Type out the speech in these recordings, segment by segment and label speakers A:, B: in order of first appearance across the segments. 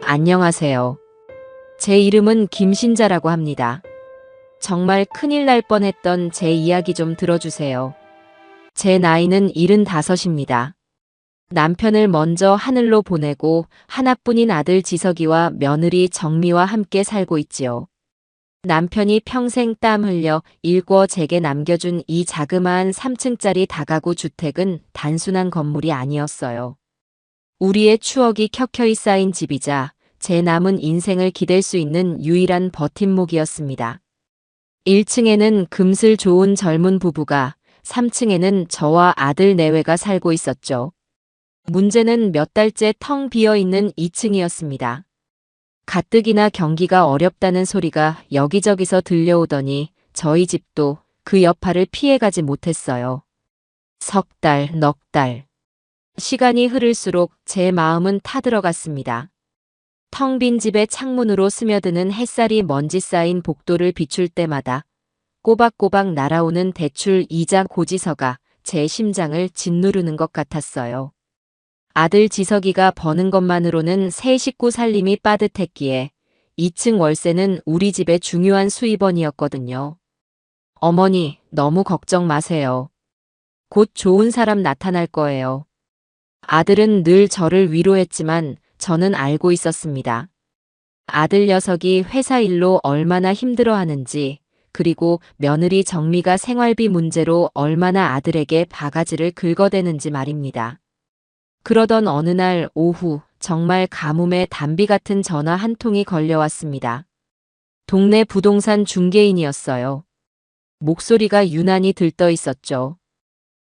A: 안녕하세요. 제 이름은 김신자라고 합니다. 정말 큰일 날 뻔했던 제 이야기 좀 들어주세요. 제 나이는 75입니다. 남편을 먼저 하늘로 보내고 하나뿐인 아들 지석이와 며느리 정미와 함께 살고 있지요. 남편이 평생 땀 흘려 일궈 제게 남겨준 이 자그마한 3층짜리 다가구 주택은 단순한 건물이 아니었어요. 우리의 추억이 켜켜이 쌓인 집이자 제 남은 인생을 기댈 수 있는 유일한 버팀목이었습니다. 1층에는 금슬 좋은 젊은 부부가, 3층에는 저와 아들 내외가 살고 있었죠. 문제는 몇 달째 텅 비어 있는 2층이었습니다. 가뜩이나 경기가 어렵다는 소리가 여기저기서 들려오더니 저희 집도 그 여파를 피해가지 못했어요. 석 달, 넉 달. 시간이 흐를수록 제 마음은 타들어갔습니다. 텅 빈 집의 창문으로 스며드는 햇살이 먼지 쌓인 복도를 비출 때마다 꼬박꼬박 날아오는 대출 이자 고지서가 제 심장을 짓누르는 것 같았어요. 아들 지석이가 버는 것만으로는 세 식구 살림이 빠듯했기에 2층 월세는 우리 집의 중요한 수입원이었거든요. 어머니, 너무 걱정 마세요. 곧 좋은 사람 나타날 거예요. 아들은 늘 저를 위로했지만 저는 알고 있었습니다. 아들 녀석이 회사 일로 얼마나 힘들어하는지, 그리고 며느리 정미가 생활비 문제로 얼마나 아들에게 바가지를 긁어대는지 말입니다. 그러던 어느 날 오후 정말 가뭄에 단비 같은 전화 한 통이 걸려왔습니다. 동네 부동산 중개인이었어요. 목소리가 유난히 들떠 있었죠.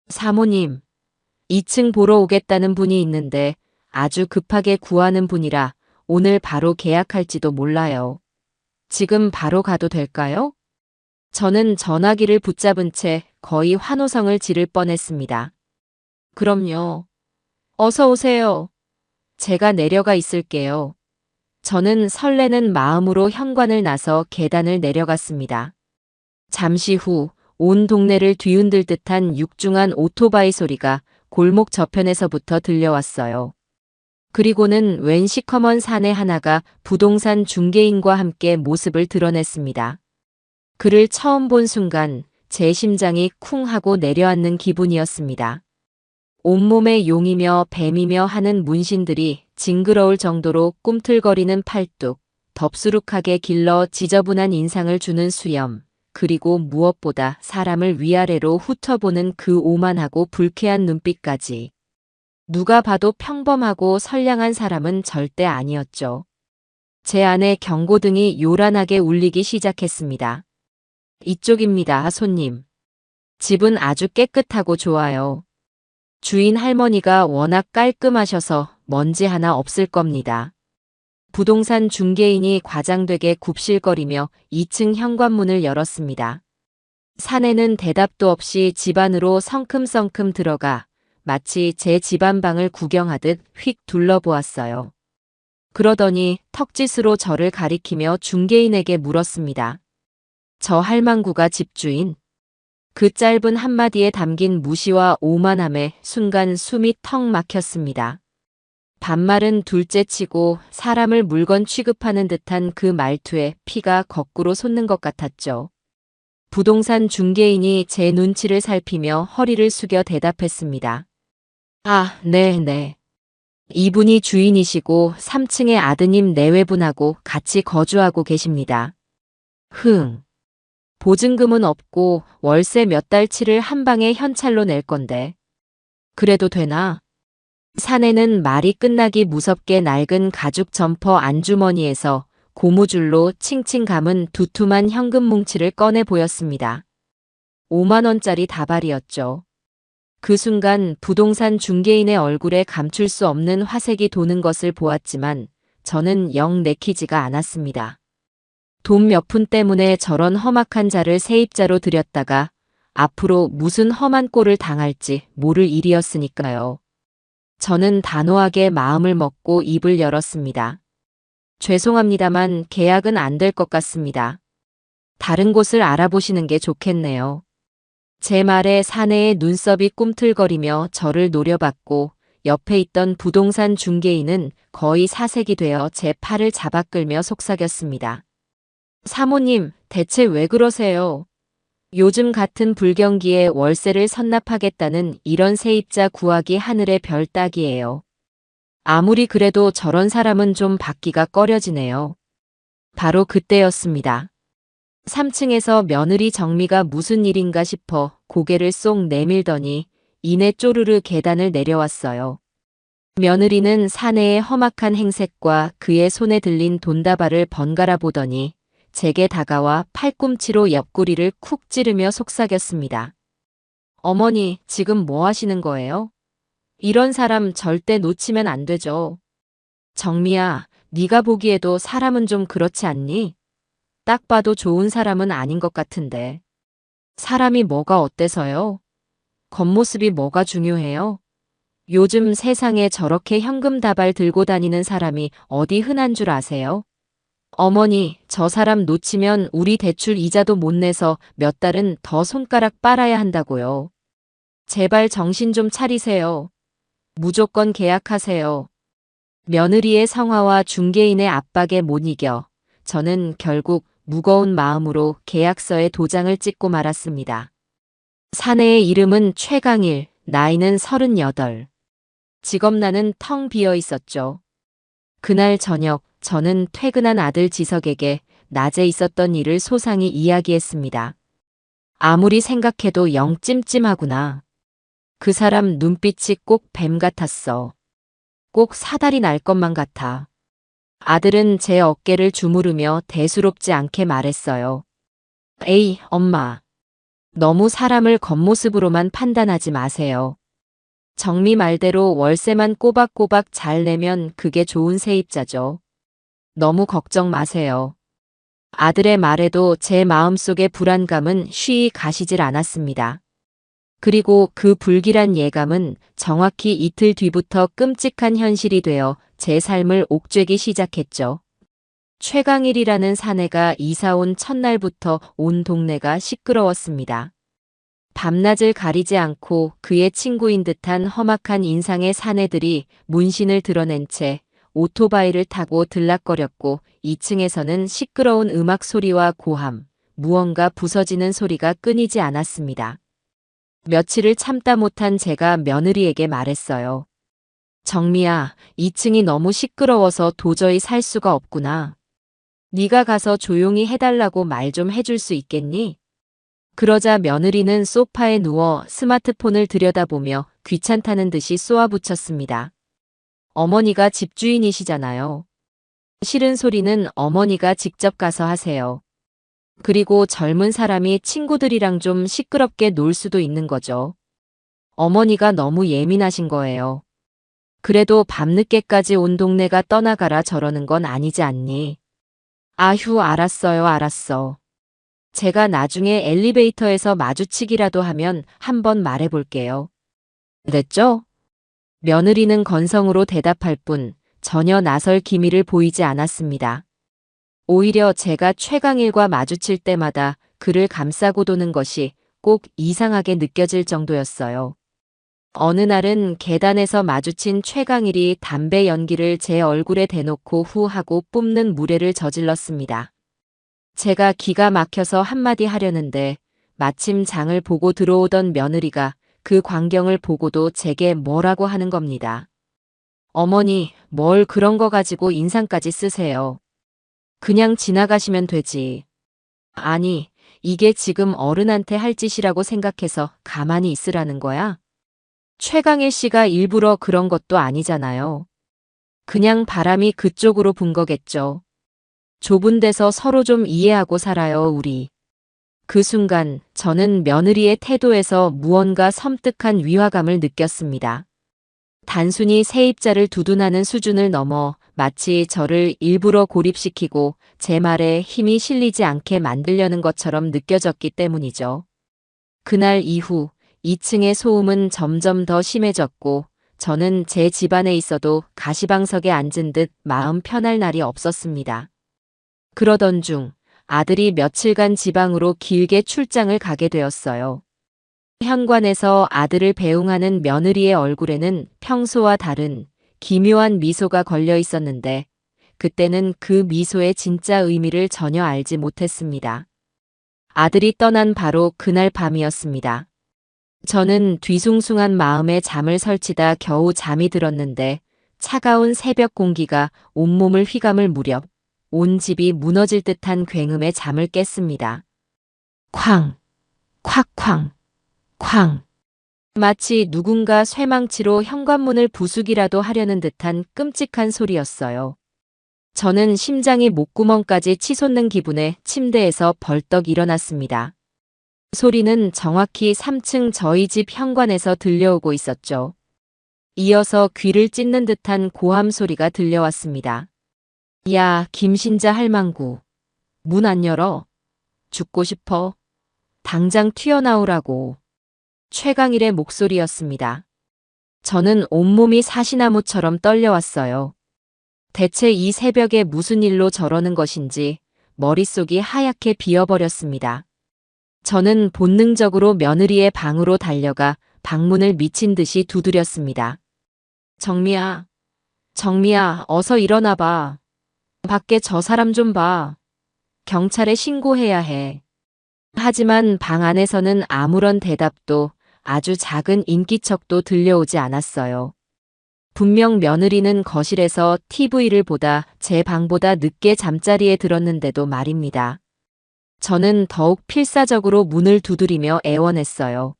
A: 사모님, 2층 보러 오겠다는 분이 있는데 아주 급하게 구하는 분이라 오늘 바로 계약할지도 몰라요. 지금 바로 가도 될까요? 저는 전화기를 붙잡은 채 거의 환호성을 지를 뻔했습니다. 그럼요. 어서 오세요. 제가 내려가 있을게요. 저는 설레는 마음으로 현관을 나서 계단을 내려갔습니다. 잠시 후 온 동네를 뒤흔들 듯한 육중한 오토바이 소리가 골목 저편에서부터 들려왔어요. 그리고는 웬 시커먼 사내 하나가 부동산 중개인과 함께 모습을 드러냈습니다. 그를 처음 본 순간 제 심장이 쿵 하고 내려앉는 기분이었습니다. 온몸에 용이며 뱀이며 하는 문신들이 징그러울 정도로 꿈틀거리는 팔뚝, 덥수룩하게 길러 지저분한 인상을 주는 수염, 그리고 무엇보다 사람을 위아래로 훑어보는 그 오만하고 불쾌한 눈빛까지. 누가 봐도 평범하고 선량한 사람은 절대 아니었죠. 제 안에 경고등이 요란하게 울리기 시작했습니다. 이쪽입니다, 손님. 집은 아주 깨끗하고 좋아요. 주인 할머니가 워낙 깔끔하셔서 먼지 하나 없을 겁니다. 부동산 중개인이 과장되게 굽실거리며 2층 현관문을 열었습니다. 사내는 대답도 없이 집 안으로 성큼성큼 들어가 마치 제 집안 방을 구경하듯 휙 둘러보았어요. 그러더니 턱짓으로 저를 가리키며 중개인에게 물었습니다. 저 할망구가 집주인? 그 짧은 한마디에 담긴 무시와 오만함에 순간 숨이 턱 막혔습니다. 반말은 둘째치고 사람을 물건 취급하는 듯한 그 말투에 피가 거꾸로 솟는 것 같았죠. 부동산 중개인이 제 눈치를 살피며 허리를 숙여 대답했습니다. 아, 네. 이분이 주인이시고 3층의 아드님 내외분하고 같이 거주하고 계십니다. 보증금은 없고 월세 몇 달치를 한 방에 현찰로 낼 건데. 그래도 되나? 사내는 말이 끝나기 무섭게 낡은 가죽 점퍼 안주머니에서 고무줄로 칭칭 감은 두툼한 현금 뭉치를 꺼내 보였습니다. 5만 원짜리 다발이었죠. 그 순간 부동산 중개인의 얼굴에 감출 수 없는 화색이 도는 것을 보았지만 저는 영 내키지가 않았습니다. 돈 몇 푼 때문에 저런 험악한 자를 세입자로 들였다가 앞으로 무슨 험한 꼴을 당할지 모를 일이었으니까요. 저는 단호하게 마음을 먹고 입을 열었습니다. 죄송합니다만 계약은 안 될 것 같습니다. 다른 곳을 알아보시는 게 좋겠네요. 제 말에 사내의 눈썹이 꿈틀거리며 저를 노려봤고 옆에 있던 부동산 중개인은 거의 사색이 되어 제 팔을 잡아 끌며 속삭였습니다. 사모님, 대체 왜 그러세요? 요즘 같은 불경기에 월세를 선납하겠다는 이런 세입자 구하기 하늘의 별 따기예요. 아무리 그래도 저런 사람은 좀 받기가 꺼려지네요. 바로 그때였습니다. 3층에서 며느리 정미가 무슨 일인가 싶어 고개를 쏙 내밀더니 이내 쪼르르 계단을 내려왔어요. 며느리는 사내의 험악한 행색과 그의 손에 들린 돈다발을 번갈아 보더니 제게 다가와 팔꿈치로 옆구리를 쿡 찌르며 속삭였습니다. 어머니, 지금 뭐 하시는 거예요? 이런 사람 절대 놓치면 안 되죠. 정미야, 네가 보기에도 사람은 좀 그렇지 않니? 딱 봐도 좋은 사람은 아닌 것 같은데. 사람이 뭐가 어때서요? 겉모습이 뭐가 중요해요? 요즘 세상에 저렇게 현금 다발 들고 다니는 사람이 어디 흔한 줄 아세요? 어머니, 저 사람 놓치면 우리 대출 이자도 못 내서 몇 달은 더 손가락 빨아야 한다고요. 제발 정신 좀 차리세요. 무조건 계약하세요. 며느리의 성화와 중개인의 압박에 못 이겨 저는 결국 무거운 마음으로 계약서에 도장을 찍고 말았습니다. 사내의 이름은 최강일, 나이는 38. 직업란은 텅 비어 있었죠. 그날 저녁 저는 퇴근한 아들 지석에게 낮에 있었던 일을 소상히 이야기했습니다. 아무리 생각해도 영 찜찜하구나. 그 사람 눈빛이 꼭 뱀 같았어. 꼭 사달이 날 것만 같아. 아들은 제 어깨를 주무르며 대수롭지 않게 말했어요. 에이, 엄마. 너무 사람을 겉모습으로만 판단하지 마세요. 정미 말대로 월세만 꼬박꼬박 잘 내면 그게 좋은 세입자죠. 너무 걱정 마세요. 아들의 말에도 제 마음속의 불안감은 쉬이 가시질 않았습니다. 그리고 그 불길한 예감은 정확히 이틀 뒤부터 끔찍한 현실이 되어 제 삶을 옥죄기 시작했죠. 최강일이라는 사내가 이사온 첫날부터 온 동네가 시끄러웠습니다. 밤낮을 가리지 않고 그의 친구인 듯한 험악한 인상의 사내들이 문신을 드러낸 채 오토바이를 타고 들락거렸고 2층에서는 시끄러운 음악 소리와 고함, 무언가 부서지는 소리가 끊이지 않았습니다. 며칠을 참다 못한 제가 며느리에게 말했어요. 정미야, 2층이 너무 시끄러워서 도저히 살 수가 없구나. 네가 가서 조용히 해달라고 말 좀 해줄 수 있겠니? 그러자 며느리는 소파에 누워 스마트폰을 들여다보며 귀찮다는 듯이 쏘아붙였습니다. 어머니가 집주인이시잖아요. 싫은 소리는 어머니가 직접 가서 하세요. 그리고 젊은 사람이 친구들이랑 좀 시끄럽게 놀 수도 있는 거죠. 어머니가 너무 예민하신 거예요. 그래도 밤늦게까지 온 동네가 떠나가라 저러는 건 아니지 않니? 아휴, 알았어요, 알았어. 제가 나중에 엘리베이터에서 마주치기라도 하면 한번 말해볼게요. 됐죠? 며느리는 건성으로 대답할 뿐 전혀 나설 기미를 보이지 않았습니다. 오히려 제가 최강일과 마주칠 때마다 그를 감싸고 도는 것이 꼭 이상하게 느껴질 정도였어요. 어느 날은 계단에서 마주친 최강일이 담배 연기를 제 얼굴에 대놓고 후 하고 뿜는 무례를 저질렀습니다. 제가 기가 막혀서 한마디 하려는데 마침 장을 보고 들어오던 며느리가 그 광경을 보고도 제게 뭐라고 하는 겁니다. 어머니, 뭘 그런 거 가지고 인상까지 쓰세요. 그냥 지나가시면 되지. 아니, 이게 지금 어른한테 할 짓이라고 생각해서 가만히 있으라는 거야? 최강일 씨가 일부러 그런 것도 아니잖아요. 그냥 바람이 그쪽으로 분 거겠죠. 좁은 데서 서로 좀 이해하고 살아요, 우리. 그 순간 저는 며느리의 태도에서 무언가 섬뜩한 위화감을 느꼈습니다. 단순히 세입자를 두둔하는 수준을 넘어 마치 저를 일부러 고립시키고 제 말에 힘이 실리지 않게 만들려는 것처럼 느껴졌기 때문이죠. 그날 이후 2층의 소음은 점점 더 심해졌고 저는 제 집안에 있어도 가시방석에 앉은 듯 마음 편할 날이 없었습니다. 그러던 중 아들이 며칠간 지방으로 길게 출장을 가게 되었어요. 현관에서 아들을 배웅하는 며느리의 얼굴에는 평소와 다른 기묘한 미소가 걸려 있었는데 그때는 그 미소의 진짜 의미를 전혀 알지 못했습니다. 아들이 떠난 바로 그날 밤이었습니다. 저는 뒤숭숭한 마음에 잠을 설치다 겨우 잠이 들었는데 차가운 새벽 공기가 온몸을 휘감을 무렵 온 집이 무너질 듯한 굉음에 잠을 깼습니다. 쾅! 콱쾅! 쾅! 마치 누군가 쇠망치로 현관문을 부수기라도 하려는 듯한 끔찍한 소리였어요. 저는 심장이 목구멍까지 치솟는 기분에 침대에서 벌떡 일어났습니다. 소리는 정확히 3층 저희 집 현관에서 들려오고 있었죠. 이어서 귀를 찢는 듯한 고함 소리가 들려왔습니다. 야, 김신자 할망구. 문 안 열어. 죽고 싶어. 당장 튀어나오라고. 최강일의 목소리였습니다. 저는 온몸이 사시나무처럼 떨려왔어요. 대체 이 새벽에 무슨 일로 저러는 것인지 머릿속이 하얗게 비어버렸습니다. 저는 본능적으로 며느리의 방으로 달려가 방문을 미친 듯이 두드렸습니다. 정미야, 정미야, 어서 일어나봐. 밖에 저 사람 좀 봐. 경찰에 신고해야 해. 하지만 방 안에서는 아무런 대답도 아주 작은 인기척도 들려오지 않았어요. 분명 며느리는 거실에서 TV를 보다 제 방보다 늦게 잠자리에 들었는데도 말입니다. 저는 더욱 필사적으로 문을 두드리며 애원했어요.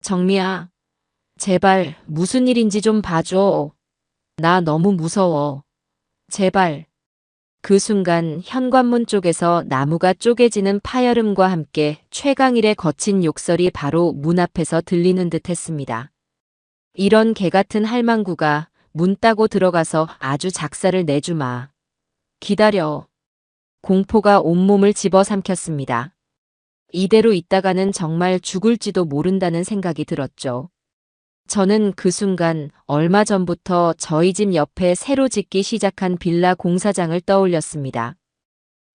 A: 정미야, 제발 무슨 일인지 좀 봐줘. 나 너무 무서워. 제발. 그 순간 현관문 쪽에서 나무가 쪼개지는 파열음과 함께 최강일의 거친 욕설이 바로 문 앞에서 들리는 듯 했습니다. 이런 개같은 할망구가 문 따고 들어가서 아주 작사를 내주마. 기다려. 공포가 온몸을 집어삼켰습니다. 이대로 있다가는 정말 죽을지도 모른다는 생각이 들었죠. 저는 그 순간 얼마 전부터 저희 집 옆에 새로 짓기 시작한 빌라 공사장을 떠올렸습니다.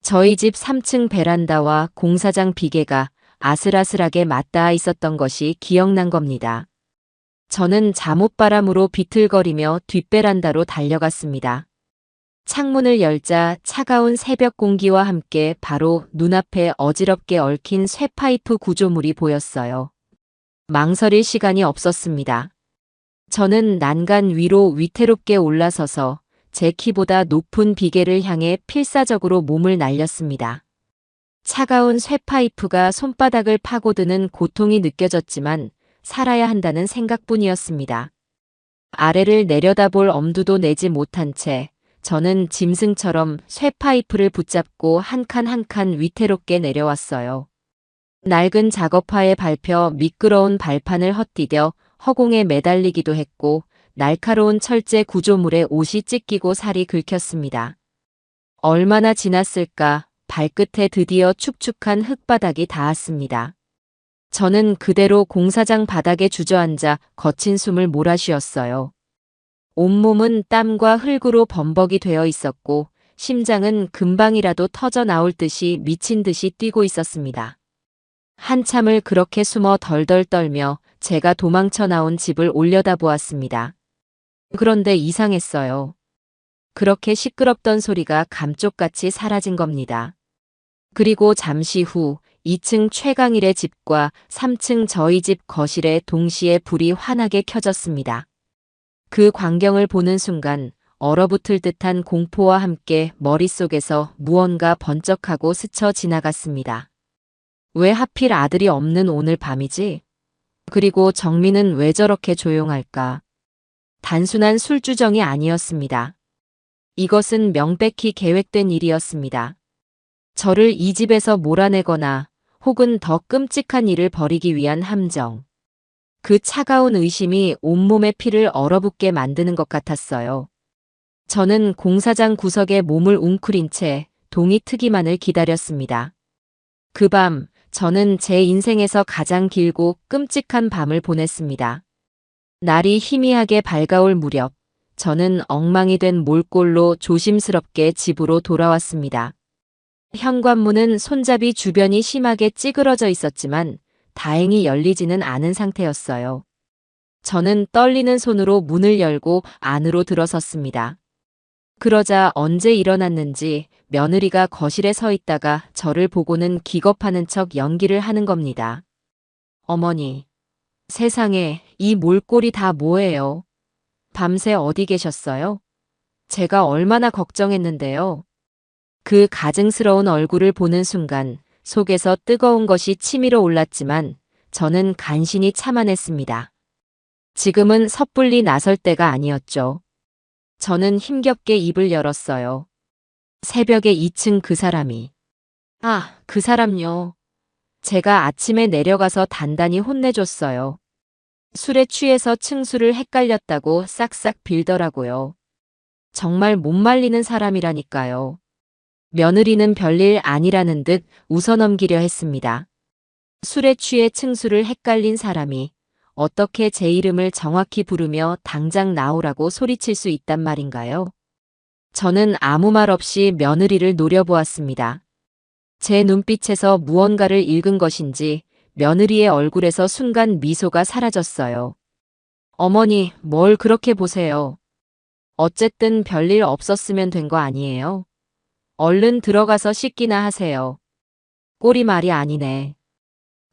A: 저희 집 3층 베란다와 공사장 비계가 아슬아슬하게 맞닿아 있었던 것이 기억난 겁니다. 저는 잠옷바람으로 비틀거리며 뒷베란다로 달려갔습니다. 창문을 열자 차가운 새벽 공기와 함께 바로 눈앞에 어지럽게 얽힌 쇠파이프 구조물이 보였어요. 망설일 시간이 없었습니다. 저는 난간 위로 위태롭게 올라서서 제 키보다 높은 비계를 향해 필사적으로 몸을 날렸습니다. 차가운 쇠파이프가 손바닥을 파고드는 고통이 느껴졌지만 살아야 한다는 생각뿐이었습니다. 아래를 내려다볼 엄두도 내지 못한 채 저는 짐승처럼 쇠파이프를 붙잡고 한 칸 한 칸 위태롭게 내려왔어요. 낡은 작업화에 밟혀 미끄러운 발판을 헛디뎌 허공에 매달리기도 했고 날카로운 철제 구조물에 옷이 찢기고 살이 긁혔습니다. 얼마나 지났을까 발끝에 드디어 축축한 흙바닥이 닿았습니다. 저는 그대로 공사장 바닥에 주저앉아 거친 숨을 몰아쉬었어요. 온몸은 땀과 흙으로 범벅이 되어 있었고 심장은 금방이라도 터져 나올 듯이 미친 듯이 뛰고 있었습니다. 한참을 그렇게 숨어 덜덜 떨며 제가 도망쳐 나온 집을 올려다보았습니다. 그런데 이상했어요. 그렇게 시끄럽던 소리가 감쪽같이 사라진 겁니다. 그리고 잠시 후 2층 최강일의 집과 3층 저희 집 거실에 동시에 불이 환하게 켜졌습니다. 그 광경을 보는 순간 얼어붙을 듯한 공포와 함께 머릿속에서 무언가 번쩍하고 스쳐 지나갔습니다. 왜 하필 아들이 없는 오늘 밤이지? 그리고 정민은 왜 저렇게 조용할까? 단순한 술주정이 아니었습니다. 이것은 명백히 계획된 일이었습니다. 저를 이 집에서 몰아내거나 혹은 더 끔찍한 일을 벌이기 위한 함정. 그 차가운 의심이 온몸의 피를 얼어붙게 만드는 것 같았어요. 저는 공사장 구석에 몸을 웅크린 채 동이 트기만을 기다렸습니다. 그 밤, 저는 제 인생에서 가장 길고 끔찍한 밤을 보냈습니다. 날이 희미하게 밝아올 무렵, 저는 엉망이 된 몰골로 조심스럽게 집으로 돌아왔습니다. 현관문은 손잡이 주변이 심하게 찌그러져 있었지만 다행히 열리지는 않은 상태였어요. 저는 떨리는 손으로 문을 열고 안으로 들어섰습니다. 그러자 언제 일어났는지 며느리가 거실에 서 있다가 저를 보고는 기겁하는 척 연기를 하는 겁니다. 어머니, 세상에 이 몰골이 다 뭐예요? 밤새 어디 계셨어요? 제가 얼마나 걱정했는데요. 그 가증스러운 얼굴을 보는 순간 속에서 뜨거운 것이 치밀어 올랐지만 저는 간신히 참아냈습니다. 지금은 섣불리 나설 때가 아니었죠. 저는 힘겹게 입을 열었어요. 새벽에 2층 그 사람이. 아, 그 사람요. 제가 아침에 내려가서 단단히 혼내줬어요. 술에 취해서 층수를 헷갈렸다고 싹싹 빌더라고요. 정말 못 말리는 사람이라니까요. 며느리는 별일 아니라는 듯 웃어넘기려 했습니다. 술에 취해 층수를 헷갈린 사람이 어떻게 제 이름을 정확히 부르며 당장 나오라고 소리칠 수 있단 말인가요? 저는 아무 말 없이 며느리를 노려보았습니다. 제 눈빛에서 무언가를 읽은 것인지 며느리의 얼굴에서 순간 미소가 사라졌어요. 어머니, 뭘 그렇게 보세요? 어쨌든 별일 없었으면 된 거 아니에요? 얼른 들어가서 씻기나 하세요. 꼴이 말이 아니네.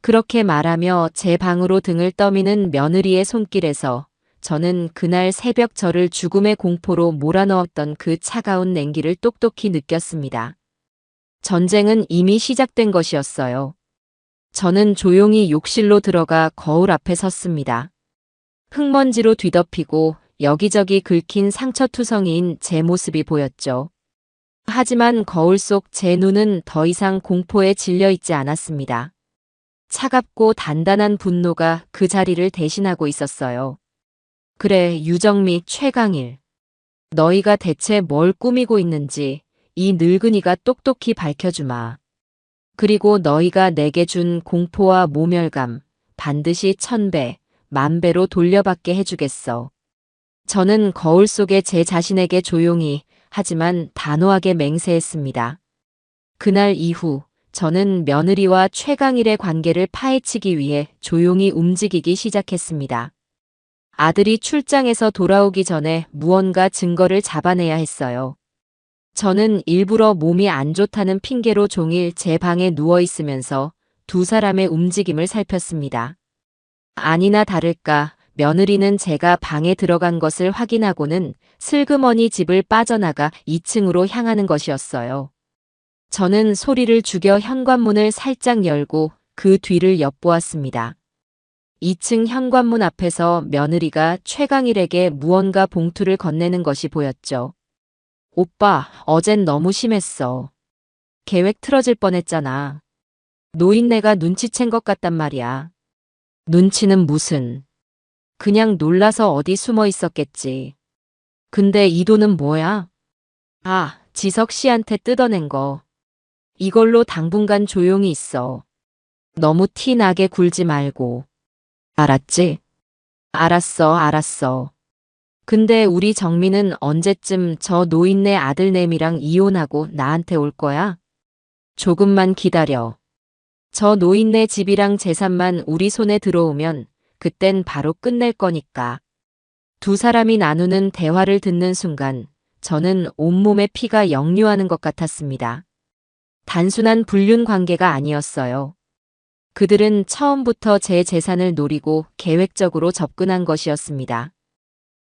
A: 그렇게 말하며 제 방으로 등을 떠미는 며느리의 손길에서 저는 그날 새벽 저를 죽음의 공포로 몰아넣었던 그 차가운 냉기를 똑똑히 느꼈습니다. 전쟁은 이미 시작된 것이었어요. 저는 조용히 욕실로 들어가 거울 앞에 섰습니다. 흙먼지로 뒤덮이고 여기저기 긁힌 상처투성이인 제 모습이 보였죠. 하지만 거울 속 제 눈은 더 이상 공포에 질려 있지 않았습니다. 차갑고 단단한 분노가 그 자리를 대신하고 있었어요. 그래, 유정미, 최강일. 너희가 대체 뭘 꾸미고 있는지 이 늙은이가 똑똑히 밝혀주마. 그리고 너희가 내게 준 공포와 모멸감 반드시 1000배, 10,000배로 돌려받게 해주겠어. 저는 거울 속에 제 자신에게 조용히 하지만 단호하게 맹세했습니다. 그날 이후 저는 며느리와 최강일의 관계를 파헤치기 위해 조용히 움직이기 시작했습니다. 아들이 출장에서 돌아오기 전에 무언가 증거를 잡아내야 했어요. 저는 일부러 몸이 안 좋다는 핑계로 종일 제 방에 누워 있으면서 두 사람의 움직임을 살폈습니다. 아니나 다를까 며느리는 제가 방에 들어간 것을 확인하고는 슬그머니 집을 빠져나가 2층으로 향하는 것이었어요. 저는 소리를 죽여 현관문을 살짝 열고 그 뒤를 엿보았습니다. 2층 현관문 앞에서 며느리가 최강일에게 무언가 봉투를 건네는 것이 보였죠. 오빠, 어젠 너무 심했어. 계획 틀어질 뻔했잖아. 노인네가 눈치챈 것 같단 말이야. 눈치는 무슨. 그냥 놀라서 어디 숨어 있었겠지. 근데 이 돈은 뭐야? 아, 지석 씨한테 뜯어낸 거. 이걸로 당분간 조용히 있어. 너무 티 나게 굴지 말고. 알았지? 알았어. 근데 우리 정민은 언제쯤 저 노인네 아들내미랑 이혼하고 나한테 올 거야? 조금만 기다려. 저 노인네 집이랑 재산만 우리 손에 들어오면 그땐 바로 끝낼 거니까. 두 사람이 나누는 대화를 듣는 순간 저는 온몸에 피가 역류하는 것 같았습니다. 단순한 불륜 관계가 아니었어요. 그들은 처음부터 제 재산을 노리고 계획적으로 접근한 것이었습니다.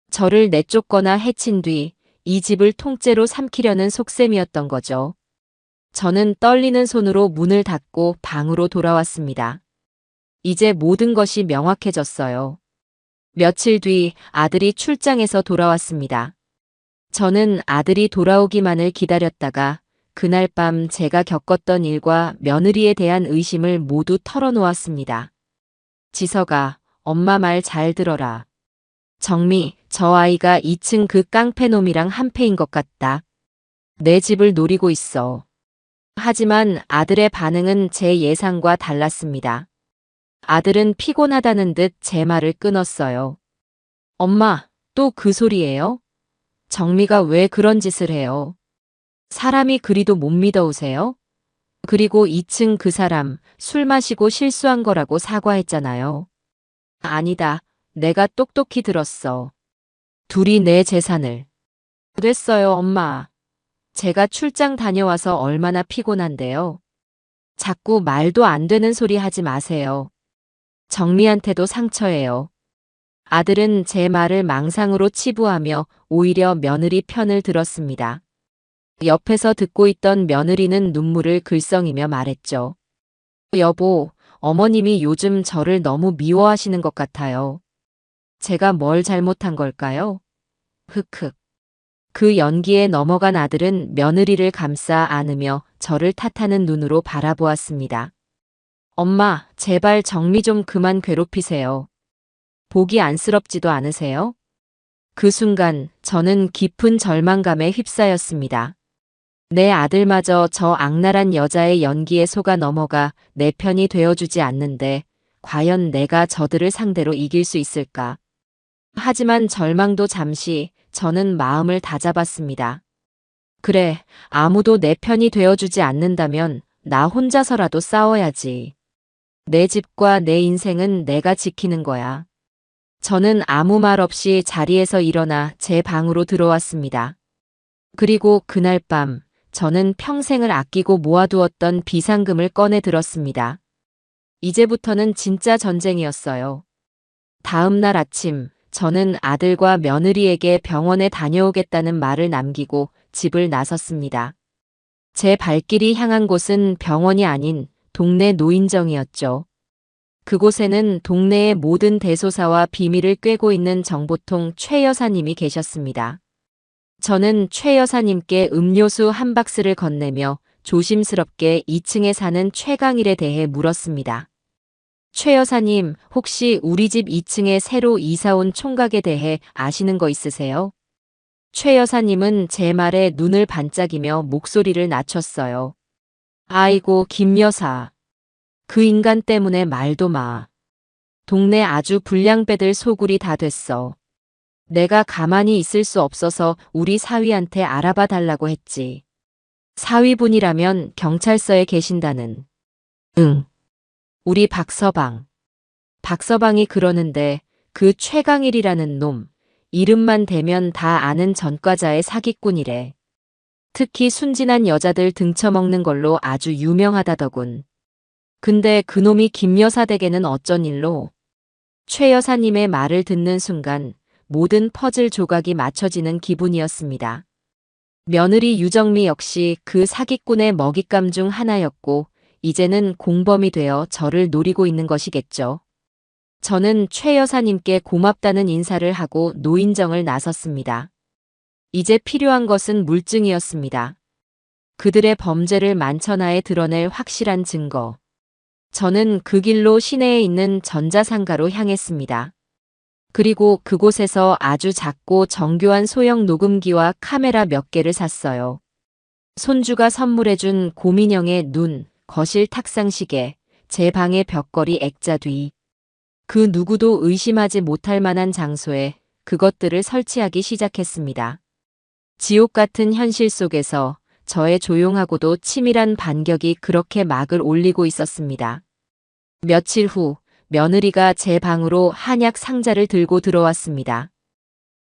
A: 저를 내쫓거나 해친 뒤 이 집을 통째로 삼키려는 속셈이었던 거죠. 저는 떨리는 손으로 문을 닫고 방으로 돌아왔습니다. 이제 모든 것이 명확해졌어요. 며칠 뒤 아들이 출장에서 돌아왔습니다. 저는 아들이 돌아오기만을 기다렸다가 그날 밤 제가 겪었던 일과 며느리에 대한 의심을 모두 털어놓았습니다. 지석아, 엄마 말 잘 들어라. 정미, 저 아이가 2층 그 깡패놈이랑 한패인 것 같다. 내 집을 노리고 있어. 하지만 아들의 반응은 제 예상과 달랐습니다. 아들은 피곤하다는 듯 제 말을 끊었어요. 엄마, 또 그 소리예요? 정미가 왜 그런 짓을 해요? 사람이 그리도 못 믿어오세요? 그리고 2층 그 사람 술 마시고 실수한 거라고 사과했잖아요. 아니다. 내가 똑똑히 들었어. 둘이 내 재산을. 그랬어요, 엄마. 제가 출장 다녀와서 얼마나 피곤한데요. 자꾸 말도 안 되는 소리 하지 마세요. 정미한테도 상처예요. 아들은 제 말을 망상으로 치부하며 오히려 며느리 편을 들었습니다. 옆에서 듣고 있던 며느리는 눈물을 글썽이며 말했죠. 여보, 어머님이 요즘 저를 너무 미워하시는 것 같아요. 제가 뭘 잘못한 걸까요? 흑흑. 그 연기에 넘어간 아들은 며느리를 감싸 안으며 저를 탓하는 눈으로 바라보았습니다. 엄마, 제발 정미 좀 그만 괴롭히세요. 보기 안쓰럽지도 않으세요? 그 순간 저는 깊은 절망감에 휩싸였습니다. 내 아들마저 저 악랄한 여자의 연기에 속아 넘어가 내 편이 되어주지 않는데 과연 내가 저들을 상대로 이길 수 있을까? 하지만 절망도 잠시 저는 마음을 다잡았습니다. 그래, 아무도 내 편이 되어주지 않는다면 나 혼자서라도 싸워야지. 내 집과 내 인생은 내가 지키는 거야. 저는 아무 말 없이 자리에서 일어나 제 방으로 들어왔습니다. 그리고 그날 밤 저는 평생을 아끼고 모아두었던 비상금을 꺼내 들었습니다. 이제부터는 진짜 전쟁이었어요. 다음 날 아침 저는 아들과 며느리에게 병원에 다녀오겠다는 말을 남기고 집을 나섰습니다. 제 발길이 향한 곳은 병원이 아닌 동네 노인정이었죠. 그곳에는 동네의 모든 대소사와 비밀을 꿰고 있는 정보통 최 여사님이 계셨습니다. 저는 최 여사님께 음료수 한 박스를 건네며 조심스럽게 2층에 사는 최강일에 대해 물었습니다. 최 여사님, 혹시 우리 집 2층에 새로 이사 온 총각에 대해 아시는 거 있으세요? 최 여사님은 제 말에 눈을 반짝이며 목소리를 낮췄어요. 아이고, 김 여사. 그 인간 때문에 말도 마. 동네 아주 불량배들 소굴이 다 됐어. 내가 가만히 있을 수 없어서 우리 사위한테 알아봐 달라고 했지. 사위분이라면 경찰서에 계신다는. 응. 우리 박서방. 박서방이 그러는데 그 최강일이라는 놈, 이름만 대면 다 아는 전과자의 사기꾼이래. 특히 순진한 여자들 등쳐먹는 걸로 아주 유명하다더군. 근데 그놈이 김 여사 댁에는 어쩐 일로? 최 여사님의 말을 듣는 순간 모든 퍼즐 조각이 맞춰지는 기분이었습니다. 며느리 유정미 역시 그 사기꾼의 먹잇감 중 하나였고 이제는 공범이 되어 저를 노리고 있는 것이겠죠. 저는 최 여사님께 고맙다는 인사를 하고 노인정을 나섰습니다. 이제 필요한 것은 물증이었습니다. 그들의 범죄를 만천하에 드러낼 확실한 증거. 저는 그 길로 시내에 있는 전자상가로 향했습니다. 그리고 그곳에서 아주 작고 정교한 소형 녹음기와 카메라 몇 개를 샀어요. 손주가 선물해준 고민형의 눈, 거실 탁상시계, 제 방의 벽걸이 액자 뒤. 그 누구도 의심하지 못할 만한 장소에 그것들을 설치하기 시작했습니다. 지옥 같은 현실 속에서 저의 조용하고도 치밀한 반격이 그렇게 막을 올리고 있었습니다. 며칠 후 며느리가 제 방으로 한약 상자를 들고 들어왔습니다.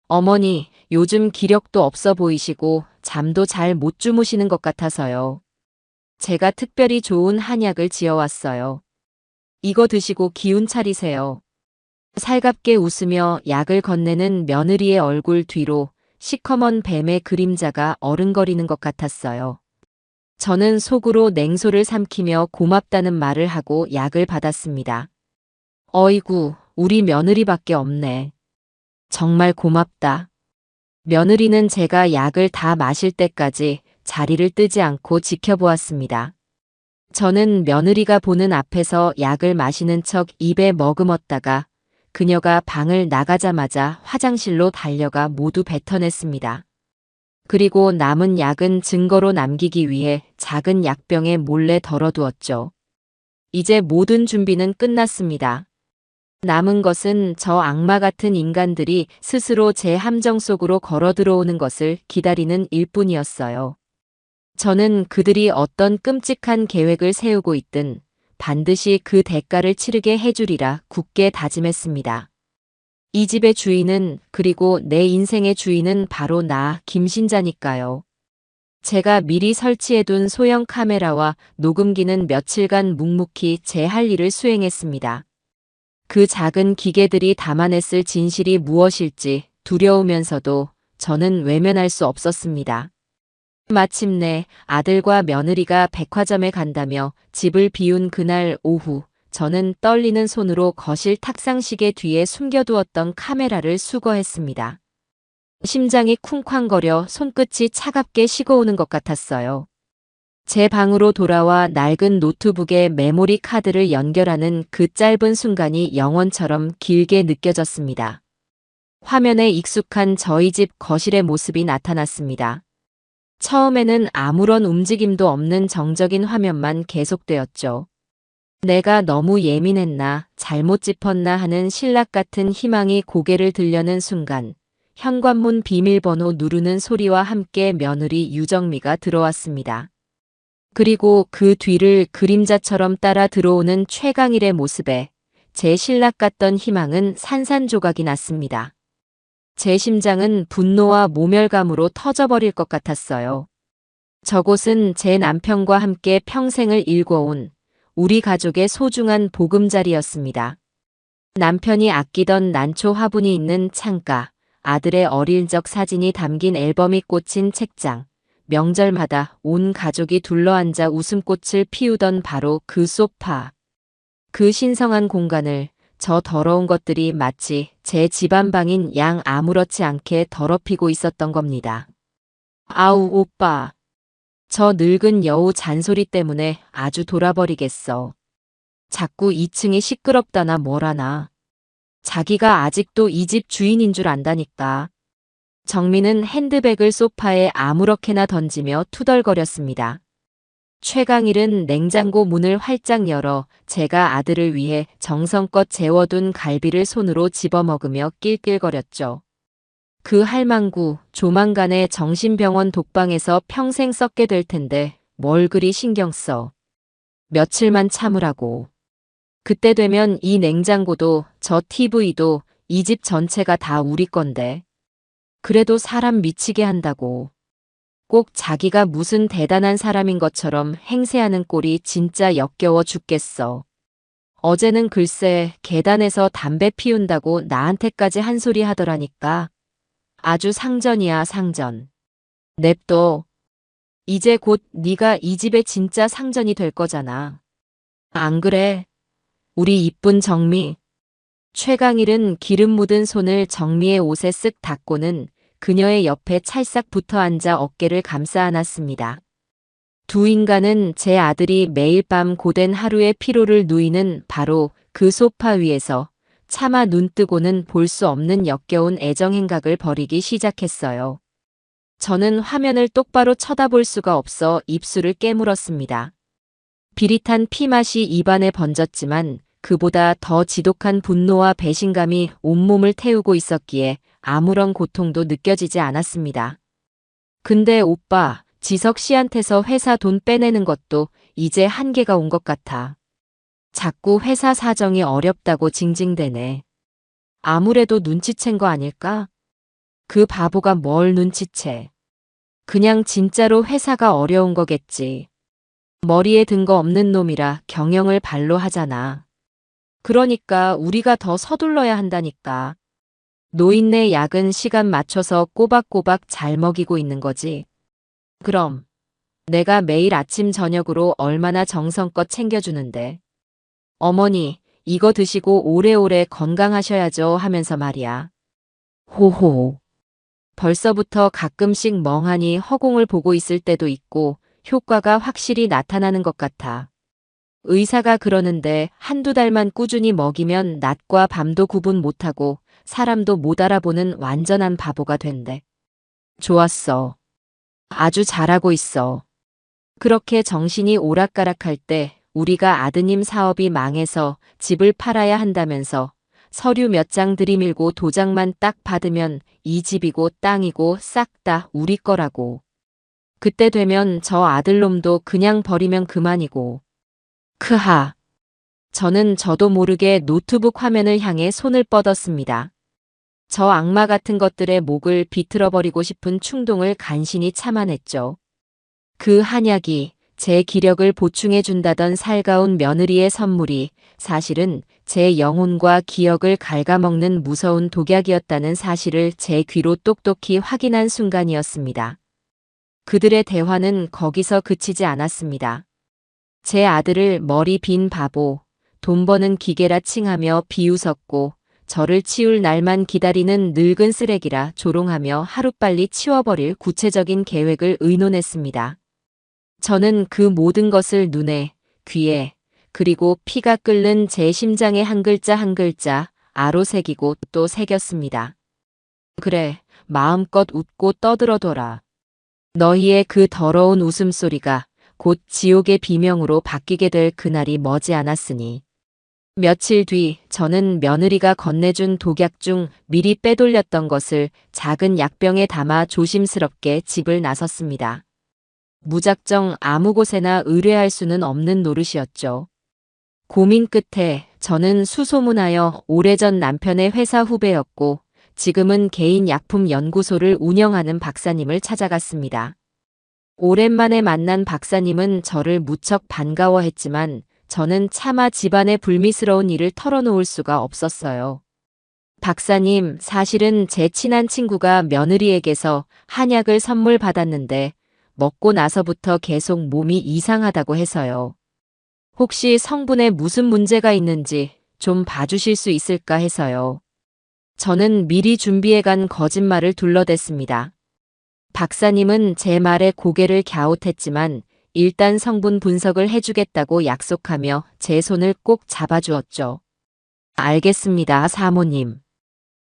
A: 어머니, 요즘 기력도 없어 보이시고 잠도 잘 못 주무시는 것 같아서요. 제가 특별히 좋은 한약을 지어왔어요. 이거 드시고 기운 차리세요. 살갑게 웃으며 약을 건네는 며느리의 얼굴 뒤로 시커먼 뱀의 그림자가 어른거리는 것 같았어요. 저는 속으로 냉소를 삼키며 고맙다는 말을 하고 약을 받았습니다. 어이구, 우리 며느리밖에 없네. 정말 고맙다. 며느리는 제가 약을 다 마실 때까지 자리를 뜨지 않고 지켜보았습니다. 저는 며느리가 보는 앞에서 약을 마시는 척 입에 머금었다가 그녀가 방을 나가자마자 화장실로 달려가 모두 뱉어냈습니다. 그리고 남은 약은 증거로 남기기 위해 작은 약병에 몰래 덜어두었죠. 이제 모든 준비는 끝났습니다. 남은 것은 저 악마 같은 인간들이 스스로 제 함정 속으로 걸어 들어오는 것을 기다리는 일뿐이었어요. 저는 그들이 어떤 끔찍한 계획을 세우고 있든 반드시 그 대가를 치르게 해주리라 굳게 다짐했습니다. 이 집의 주인은, 그리고 내 인생의 주인은 바로 나 김신자니까요. 제가 미리 설치해둔 소형 카메라와 녹음기는 며칠간 묵묵히 제 할 일을 수행했습니다. 그 작은 기계들이 담아냈을 진실이 무엇일지 두려우면서도 저는 외면할 수 없었습니다. 마침내 아들과 며느리가 백화점에 간다며 집을 비운 그날 오후, 저는 떨리는 손으로 거실 탁상시계 뒤에 숨겨두었던 카메라를 수거했습니다. 심장이 쿵쾅거려 손끝이 차갑게 식어오는 것 같았어요. 제 방으로 돌아와 낡은 노트북에 메모리 카드를 연결하는 그 짧은 순간이 영원처럼 길게 느껴졌습니다. 화면에 익숙한 저희 집 거실의 모습이 나타났습니다. 처음에는 아무런 움직임도 없는 정적인 화면만 계속되었죠. 내가 너무 예민했나, 잘못 짚었나 하는 신락 같은 희망이 고개를 들려는 순간, 현관문 비밀번호 누르는 소리와 함께 며느리 유정미가 들어왔습니다. 그리고 그 뒤를 그림자처럼 따라 들어오는 최강일의 모습에 제 신락 같던 희망은 산산조각이 났습니다. 제 심장은 분노와 모멸감으로 터져버릴 것 같았어요. 저곳은 제 남편과 함께 평생을 일궈온 우리 가족의 소중한 보금자리였습니다. 남편이 아끼던 난초 화분이 있는 창가, 아들의 어릴 적 사진이 담긴 앨범이 꽂힌 책장, 명절마다 온 가족이 둘러앉아 웃음꽃을 피우던 바로 그 소파. 그 신성한 공간을 저 더러운 것들이 마치 제 집안방인 양 아무렇지 않게 더럽히고 있었던 겁니다. 아우, 오빠. 저 늙은 여우 잔소리 때문에 아주 돌아버리겠어. 자꾸 2층이 시끄럽다나 뭐라나. 자기가 아직도 이 집 주인인 줄 안다니까. 정민은 핸드백을 소파에 아무렇게나 던지며 투덜거렸습니다. 최강일은 냉장고 문을 활짝 열어 제가 아들을 위해 정성껏 재워둔 갈비를 손으로 집어먹으며 낄낄거렸죠. 그 할망구 조만간에 정신병원 독방에서 평생 썩게 될 텐데 뭘 그리 신경 써. 며칠만 참으라고. 그때 되면 이 냉장고도 저 TV도 이 집 전체가 다 우리 건데. 그래도 사람 미치게 한다고. 꼭 자기가 무슨 대단한 사람인 것처럼 행세하는 꼴이 진짜 역겨워 죽겠어. 어제는 글쎄 계단에서 담배 피운다고 나한테까지 한 소리 하더라니까. 아주 상전이야, 상전. 냅둬. 이제 곧 네가 이 집의 진짜 상전이 될 거잖아. 안 그래? 우리 이쁜 정미. 최강일은 기름 묻은 손을 정미의 옷에 쓱 닦고는 그녀의 옆에 찰싹 붙어 앉아 어깨를 감싸 안았습니다. 두 인간은 제 아들이 매일 밤 고된 하루의 피로를 누이는 바로 그 소파 위에서 차마 눈 뜨고는 볼 수 없는 역겨운 애정 행각을 벌이기 시작했어요. 저는 화면을 똑바로 쳐다볼 수가 없어 입술을 깨물었습니다. 비릿한 피맛이 입안에 번졌지만 그보다 더 지독한 분노와 배신감이 온몸을 태우고 있었기에 아무런 고통도 느껴지지 않았습니다. 근데 오빠, 지석 씨한테서 회사 돈 빼내는 것도 이제 한계가 온 것 같아. 자꾸 회사 사정이 어렵다고 징징대네. 아무래도 눈치챈 거 아닐까? 그 바보가 뭘 눈치채. 그냥 진짜로 회사가 어려운 거겠지. 머리에 든 거 없는 놈이라 경영을 발로 하잖아. 그러니까 우리가 더 서둘러야 한다니까. 노인네 약은 시간 맞춰서 꼬박꼬박 잘 먹이고 있는 거지. 그럼 내가 매일 아침 저녁으로 얼마나 정성껏 챙겨주는데. 어머니, 이거 드시고 오래오래 건강하셔야죠 하면서 말이야. 호호. 벌써부터 가끔씩 멍하니 허공을 보고 있을 때도 있고 효과가 확실히 나타나는 것 같아. 의사가 그러는데 한두 달만 꾸준히 먹이면 낮과 밤도 구분 못하고 사람도 못 알아보는 완전한 바보가 된대. 좋았어. 아주 잘하고 있어. 그렇게 정신이 오락가락할 때 우리가 아드님 사업이 망해서 집을 팔아야 한다면서 서류 몇 장 들이밀고 도장만 딱 받으면 이 집이고 땅이고 싹 다 우리 거라고. 그때 되면 저 아들놈도 그냥 버리면 그만이고. 크하. 저도 모르게 노트북 화면을 향해 손을 뻗었습니다. 저 악마 같은 것들의 목을 비틀어버리고 싶은 충동을 간신히 참아냈죠. 그 한약이 제 기력을 보충해준다던 살가운 며느리의 선물이 사실은 제 영혼과 기억을 갉아먹는 무서운 독약이었다는 사실을 제 귀로 똑똑히 확인한 순간이었습니다. 그들의 대화는 거기서 그치지 않았습니다. 제 아들을 머리 빈 바보, 돈 버는 기계라 칭하며 비웃었고 저를 치울 날만 기다리는 늙은 쓰레기라 조롱하며 하루빨리 치워버릴 구체적인 계획을 의논했습니다. 저는 그 모든 것을 눈에, 귀에, 그리고 피가 끓는 제 심장에 한 글자 한 글자 아로 새기고 또 새겼습니다. 그래, 마음껏 웃고 떠들어둬라. 너희의 그 더러운 웃음소리가 곧 지옥의 비명으로 바뀌게 될 그날이 머지 않았으니. 며칠 뒤 저는 며느리가 건네준 독약 중 미리 빼돌렸던 것을 작은 약병에 담아 조심스럽게 집을 나섰습니다. 무작정 아무 곳에나 의뢰할 수는 없는 노릇이었죠. 고민 끝에 저는 수소문하여 오래전 남편의 회사 후배였고 지금은 개인 약품 연구소를 운영하는 박사님을 찾아갔습니다. 오랜만에 만난 박사님은 저를 무척 반가워했지만 저는 차마 집안의 불미스러운 일을 털어놓을 수가 없었어요. 박사님, 사실은 제 친한 친구가 며느리에게서 한약을 선물 받았는데 먹고 나서부터 계속 몸이 이상하다고 해서요. 혹시 성분에 무슨 문제가 있는지 좀 봐주실 수 있을까 해서요. 저는 미리 준비해간 거짓말을 둘러댔습니다. 박사님은 제 말에 고개를 갸웃했지만 일단 성분 분석을 해주겠다고 약속하며 제 손을 꼭 잡아주었죠. 알겠습니다, 사모님.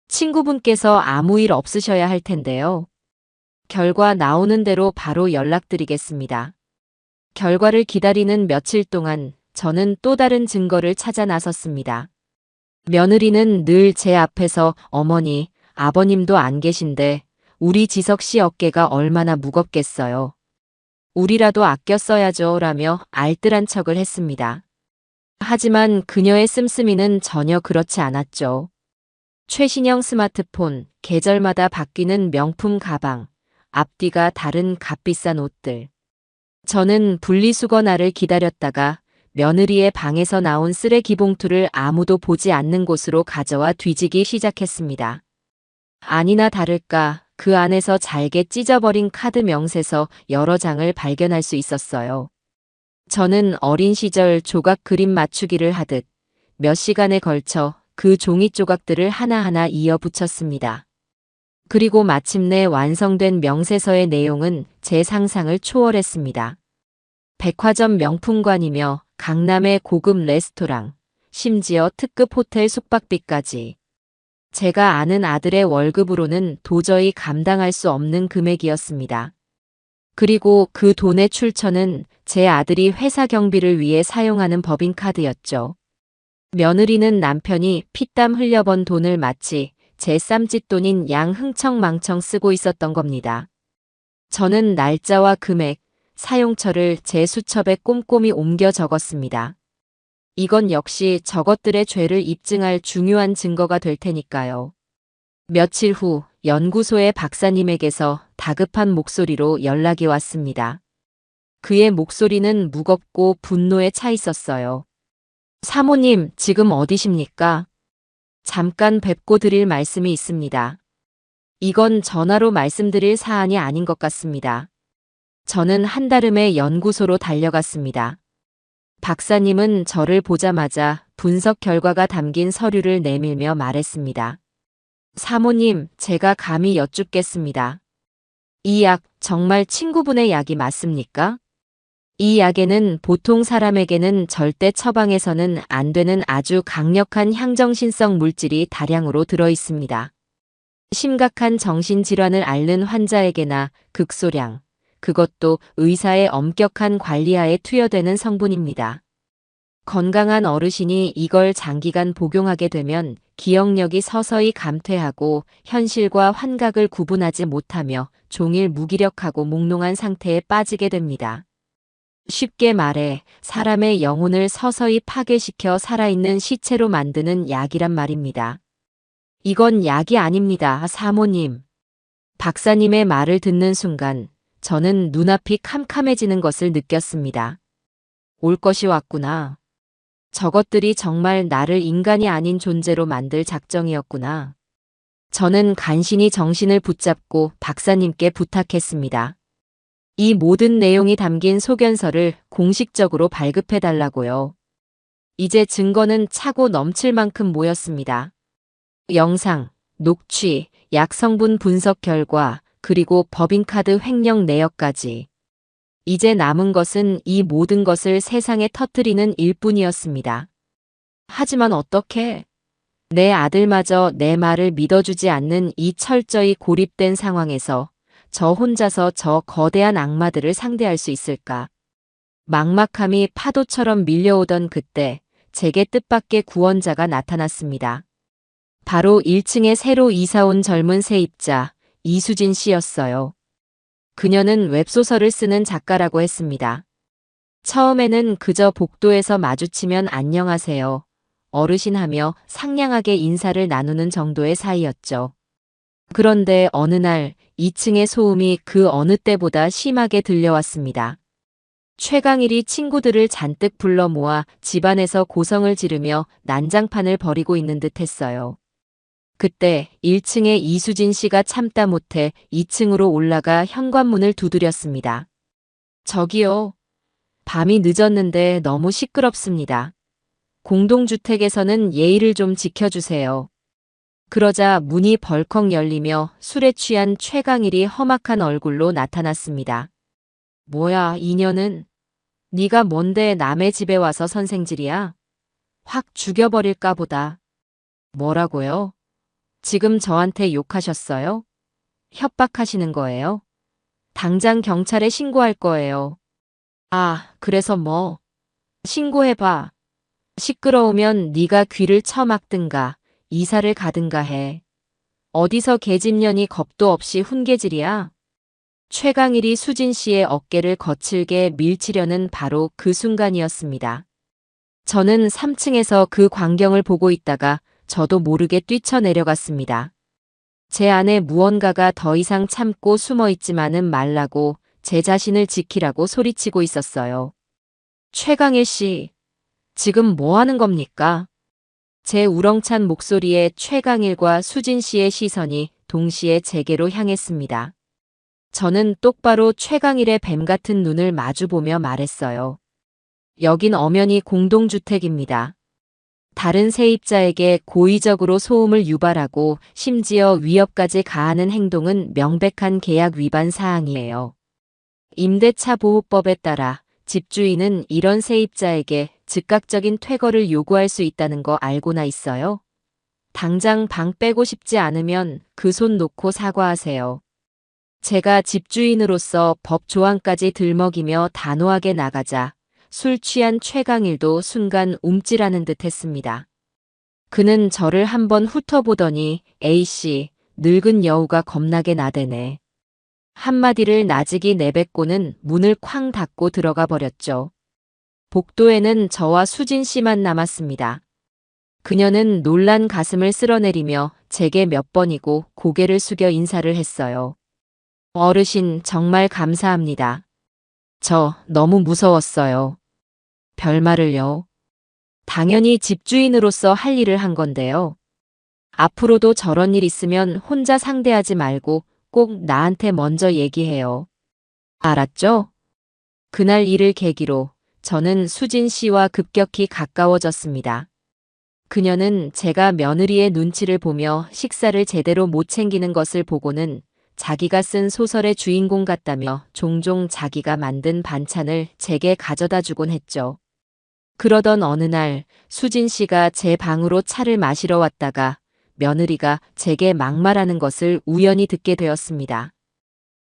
A: 친구분께서 아무 일 없으셔야 할 텐데요. 결과 나오는 대로 바로 연락드리겠습니다. 결과를 기다리는 며칠 동안 저는 또 다른 증거를 찾아 나섰습니다. 며느리는 늘 제 앞에서 어머니, 아버님도 안 계신데 우리 지석 씨 어깨가 얼마나 무겁겠어요. 우리라도 아껴 써야죠 라며 알뜰한 척을 했습니다. 하지만 그녀의 씀씀이는 전혀 그렇지 않았죠. 최신형 스마트폰, 계절마다 바뀌는 명품 가방, 앞뒤가 다른 값비싼 옷들. 저는 분리수거날을 기다렸다가 며느리의 방에서 나온 쓰레기 봉투를 아무도 보지 않는 곳으로 가져와 뒤지기 시작했습니다. 아니나 다를까 그 안에서 잘게 찢어버린 카드 명세서 여러 장을 발견할 수 있었어요. 저는 어린 시절 조각 그림 맞추기를 하듯 몇 시간에 걸쳐 그 종이 조각들을 하나하나 이어 붙였습니다. 그리고 마침내 완성된 명세서의 내용은 제 상상을 초월했습니다. 백화점 명품관이며 강남의 고급 레스토랑, 심지어 특급 호텔 숙박비까지. 제가 아는 아들의 월급으로는 도저히 감당할 수 없는 금액이었습니다. 그리고 그 돈의 출처는 제 아들이 회사 경비를 위해 사용하는 법인카드였죠. 며느리는 남편이 피땀 흘려번 돈을 마치 제 쌈짓돈인 양 흥청망청 쓰고 있었던 겁니다. 저는 날짜와 금액, 사용처를 제 수첩에 꼼꼼히 옮겨 적었습니다. 이건 역시 저것들의 죄를 입증할 중요한 증거가 될 테니까요. 며칠 후 연구소의 박사님에게서 다급한 목소리로 연락이 왔습니다. 그의 목소리는 무겁고 분노에 차 있었어요. 사모님, 지금 어디십니까? 잠깐 뵙고 드릴 말씀이 있습니다. 이건 전화로 말씀드릴 사안이 아닌 것 같습니다. 저는 한달음에 연구소로 달려갔습니다. 박사님은 저를 보자마자 분석 결과가 담긴 서류를 내밀며 말했습니다. 사모님, 제가 감히 여쭙겠습니다. 이 약 정말 친구분의 약이 맞습니까? 이 약에는 보통 사람에게는 절대 처방해서는 안 되는 아주 강력한 향정신성 물질이 다량으로 들어 있습니다. 심각한 정신질환을 앓는 환자에게나 극소량, 그것도 의사의 엄격한 관리하에 투여되는 성분입니다. 건강한 어르신이 이걸 장기간 복용하게 되면 기억력이 서서히 감퇴하고 현실과 환각을 구분하지 못하며 종일 무기력하고 몽롱한 상태에 빠지게 됩니다. 쉽게 말해 사람의 영혼을 서서히 파괴시켜 살아있는 시체로 만드는 약이란 말입니다. 이건 약이 아닙니다, 사모님. 박사님의 말을 듣는 순간 저는 눈앞이 캄캄해지는 것을 느꼈습니다. 올 것이 왔구나. 저것들이 정말 나를 인간이 아닌 존재로 만들 작정이었구나. 저는 간신히 정신을 붙잡고 박사님께 부탁했습니다. 이 모든 내용이 담긴 소견서를 공식적으로 발급해달라고요. 이제 증거는 차고 넘칠 만큼 모였습니다. 영상, 녹취, 약 성분 분석 결과, 그리고 법인카드 횡령 내역까지. 이제 남은 것은 이 모든 것을 세상에 터뜨리는 일뿐이었습니다. 하지만 어떻게? 내 아들마저 내 말을 믿어주지 않는 이 철저히 고립된 상황에서 저 혼자서 저 거대한 악마들을 상대할 수 있을까? 막막함이 파도처럼 밀려오던 그때 제게 뜻밖의 구원자가 나타났습니다. 바로 1층에 새로 이사온 젊은 세입자 이수진 씨였어요. 그녀는 웹소설을 쓰는 작가라고 했습니다. 처음에는 그저 복도에서 마주치면 안녕하세요, 어르신 하며 상냥하게 인사를 나누는 정도의 사이였죠. 그런데 어느 날 2층의 소음이 그 어느 때보다 심하게 들려왔습니다. 최강일이 친구들을 잔뜩 불러 모아 집안에서 고성을 지르며 난장판을 벌이고 있는 듯 했어요. 그때 1층의 이수진 씨가 참다 못해 2층으로 올라가 현관문을 두드렸습니다. 저기요. 밤이 늦었는데 너무 시끄럽습니다. 공동주택에서는 예의를 좀 지켜주세요. 그러자 문이 벌컥 열리며 술에 취한 최강일이 험악한 얼굴로 나타났습니다. 뭐야, 이년은? 네가 뭔데 남의 집에 와서 선생질이야? 확 죽여버릴까 보다. 뭐라고요? 지금 저한테 욕하셨어요? 협박하시는 거예요? 당장 경찰에 신고할 거예요. 아, 그래서 뭐? 신고해봐. 시끄러우면 네가 귀를 쳐막든가 이사를 가든가 해. 어디서 계집년이 겁도 없이 훈계질이야? 최강일이 수진 씨의 어깨를 거칠게 밀치려는 바로 그 순간이었습니다. 저는 3층에서 그 광경을 보고 있다가 저도 모르게 뛰쳐내려갔습니다. 제 안에 무언가가 더 이상 참고 숨어있지만은 말라고, 제 자신을 지키라고 소리치고 있었어요. 최강일 씨, 지금 뭐 하는 겁니까? 제 우렁찬 목소리에 최강일과 수진 씨의 시선이 동시에 제게로 향했습니다. 저는 똑바로 최강일의 뱀 같은 눈을 마주보며 말했어요. 여긴 엄연히 공동주택입니다. 다른 세입자에게 고의적으로 소음을 유발하고 심지어 위협까지 가하는 행동은 명백한 계약 위반 사항이에요. 임대차 보호법에 따라 집주인은 이런 세입자에게 즉각적인 퇴거를 요구할 수 있다는 거 알고나 있어요? 당장 방 빼고 싶지 않으면 그 손 놓고 사과하세요. 제가 집주인으로서 법 조항까지 들먹이며 단호하게 나가자 술 취한 최강일도 순간 움찔하는 듯 했습니다. 그는 저를 한번 훑어보더니 A씨, 늙은 여우가 겁나게 나대네. 한마디를 나직이 내뱉고는 문을 쾅 닫고 들어가 버렸죠. 복도에는 저와 수진 씨만 남았습니다. 그녀는 놀란 가슴을 쓸어내리며 제게 몇 번이고 고개를 숙여 인사를 했어요. 어르신, 정말 감사합니다. 저 너무 무서웠어요. 별말을요. 당연히 집주인으로서 할 일을 한 건데요. 앞으로도 저런 일 있으면 혼자 상대하지 말고 꼭 나한테 먼저 얘기해요. 알았죠? 그날 일을 계기로 저는 수진 씨와 급격히 가까워졌습니다. 그녀는 제가 며느리의 눈치를 보며 식사를 제대로 못 챙기는 것을 보고는 자기가 쓴 소설의 주인공 같다며 종종 자기가 만든 반찬을 제게 가져다 주곤 했죠. 그러던 어느 날 수진 씨가 제 방으로 차를 마시러 왔다가 며느리가 제게 막말하는 것을 우연히 듣게 되었습니다.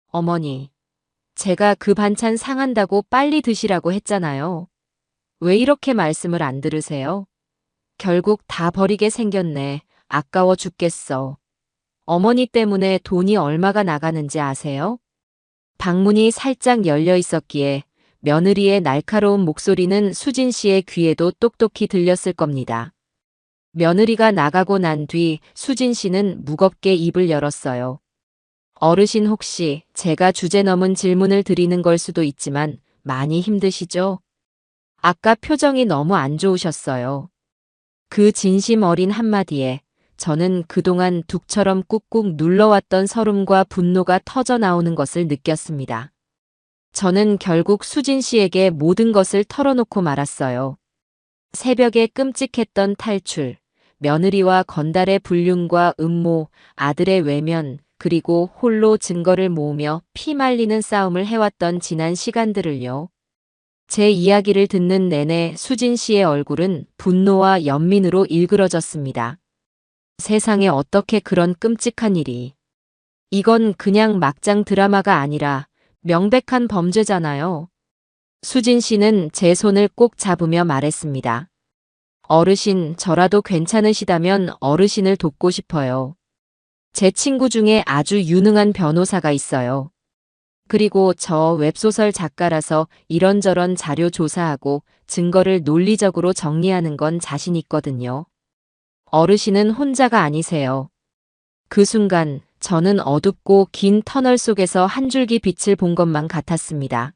A: 어머니, 제가 그 반찬 상한다고 빨리 드시라고 했잖아요. 왜 이렇게 말씀을 안 들으세요? 결국 다 버리게 생겼네. 아까워 죽겠어. 어머니 때문에 돈이 얼마가 나가는지 아세요? 방문이 살짝 열려 있었기에 며느리의 날카로운 목소리는 수진 씨의 귀에도 똑똑히 들렸을 겁니다. 며느리가 나가고 난 뒤 수진 씨는 무겁게 입을 열었어요. 어르신 혹시 제가 주제 넘은 질문을 드리는 걸 수도 있지만 많이 힘드시죠? 아까 표정이 너무 안 좋으셨어요. 그 진심 어린 한마디에 저는 그동안 둑처럼 꾹꾹 눌러왔던 서름과 분노가 터져 나오는 것을 느꼈습니다. 저는 결국 수진 씨에게 모든 것을 털어놓고 말았어요. 새벽에 끔찍했던 탈출, 며느리와 건달의 불륜과 음모, 아들의 외면, 그리고 홀로 증거를 모으며 피 말리는 싸움을 해왔던 지난 시간들을요. 제 이야기를 듣는 내내 수진 씨의 얼굴은 분노와 연민으로 일그러졌습니다. 세상에 어떻게 그런 끔찍한 일이. 이건 그냥 막장 드라마가 아니라 명백한 범죄잖아요. 수진 씨는 제 손을 꼭 잡으며 말했습니다. 어르신, 저라도 괜찮으시다면 어르신을 돕고 싶어요. 제 친구 중에 아주 유능한 변호사가 있어요. 그리고 저 웹소설 작가라서 이런저런 자료 조사하고 증거를 논리적으로 정리하는 건 자신 있거든요. 어르신은 혼자가 아니세요. 그 순간 저는 어둡고 긴 터널 속에서 한 줄기 빛을 본 것만 같았습니다.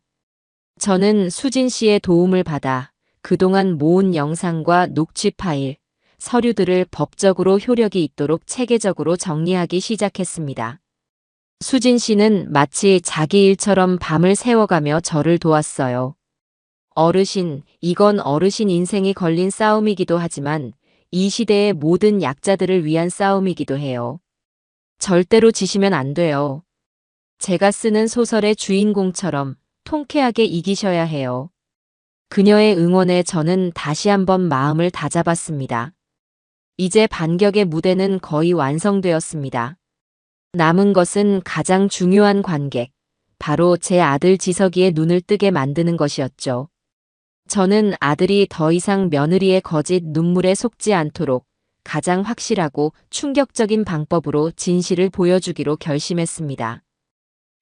A: 저는 수진 씨의 도움을 받아 그동안 모은 영상과 녹취 파일, 서류들을 법적으로 효력이 있도록 체계적으로 정리하기 시작했습니다. 수진 씨는 마치 자기 일처럼 밤을 새워가며 저를 도왔어요. 어르신, 이건 어르신 인생이 걸린 싸움이기도 하지만 이 시대의 모든 약자들을 위한 싸움이기도 해요. 절대로 지시면 안 돼요. 제가 쓰는 소설의 주인공처럼 통쾌하게 이기셔야 해요. 그녀의 응원에 저는 다시 한번 마음을 다잡았습니다. 이제 반격의 무대는 거의 완성되었습니다. 남은 것은 가장 중요한 관객, 바로 제 아들 지석이의 눈을 뜨게 만드는 것이었죠. 저는 아들이 더 이상 며느리의 거짓 눈물에 속지 않도록 가장 확실하고 충격적인 방법으로 진실을 보여주기로 결심했습니다.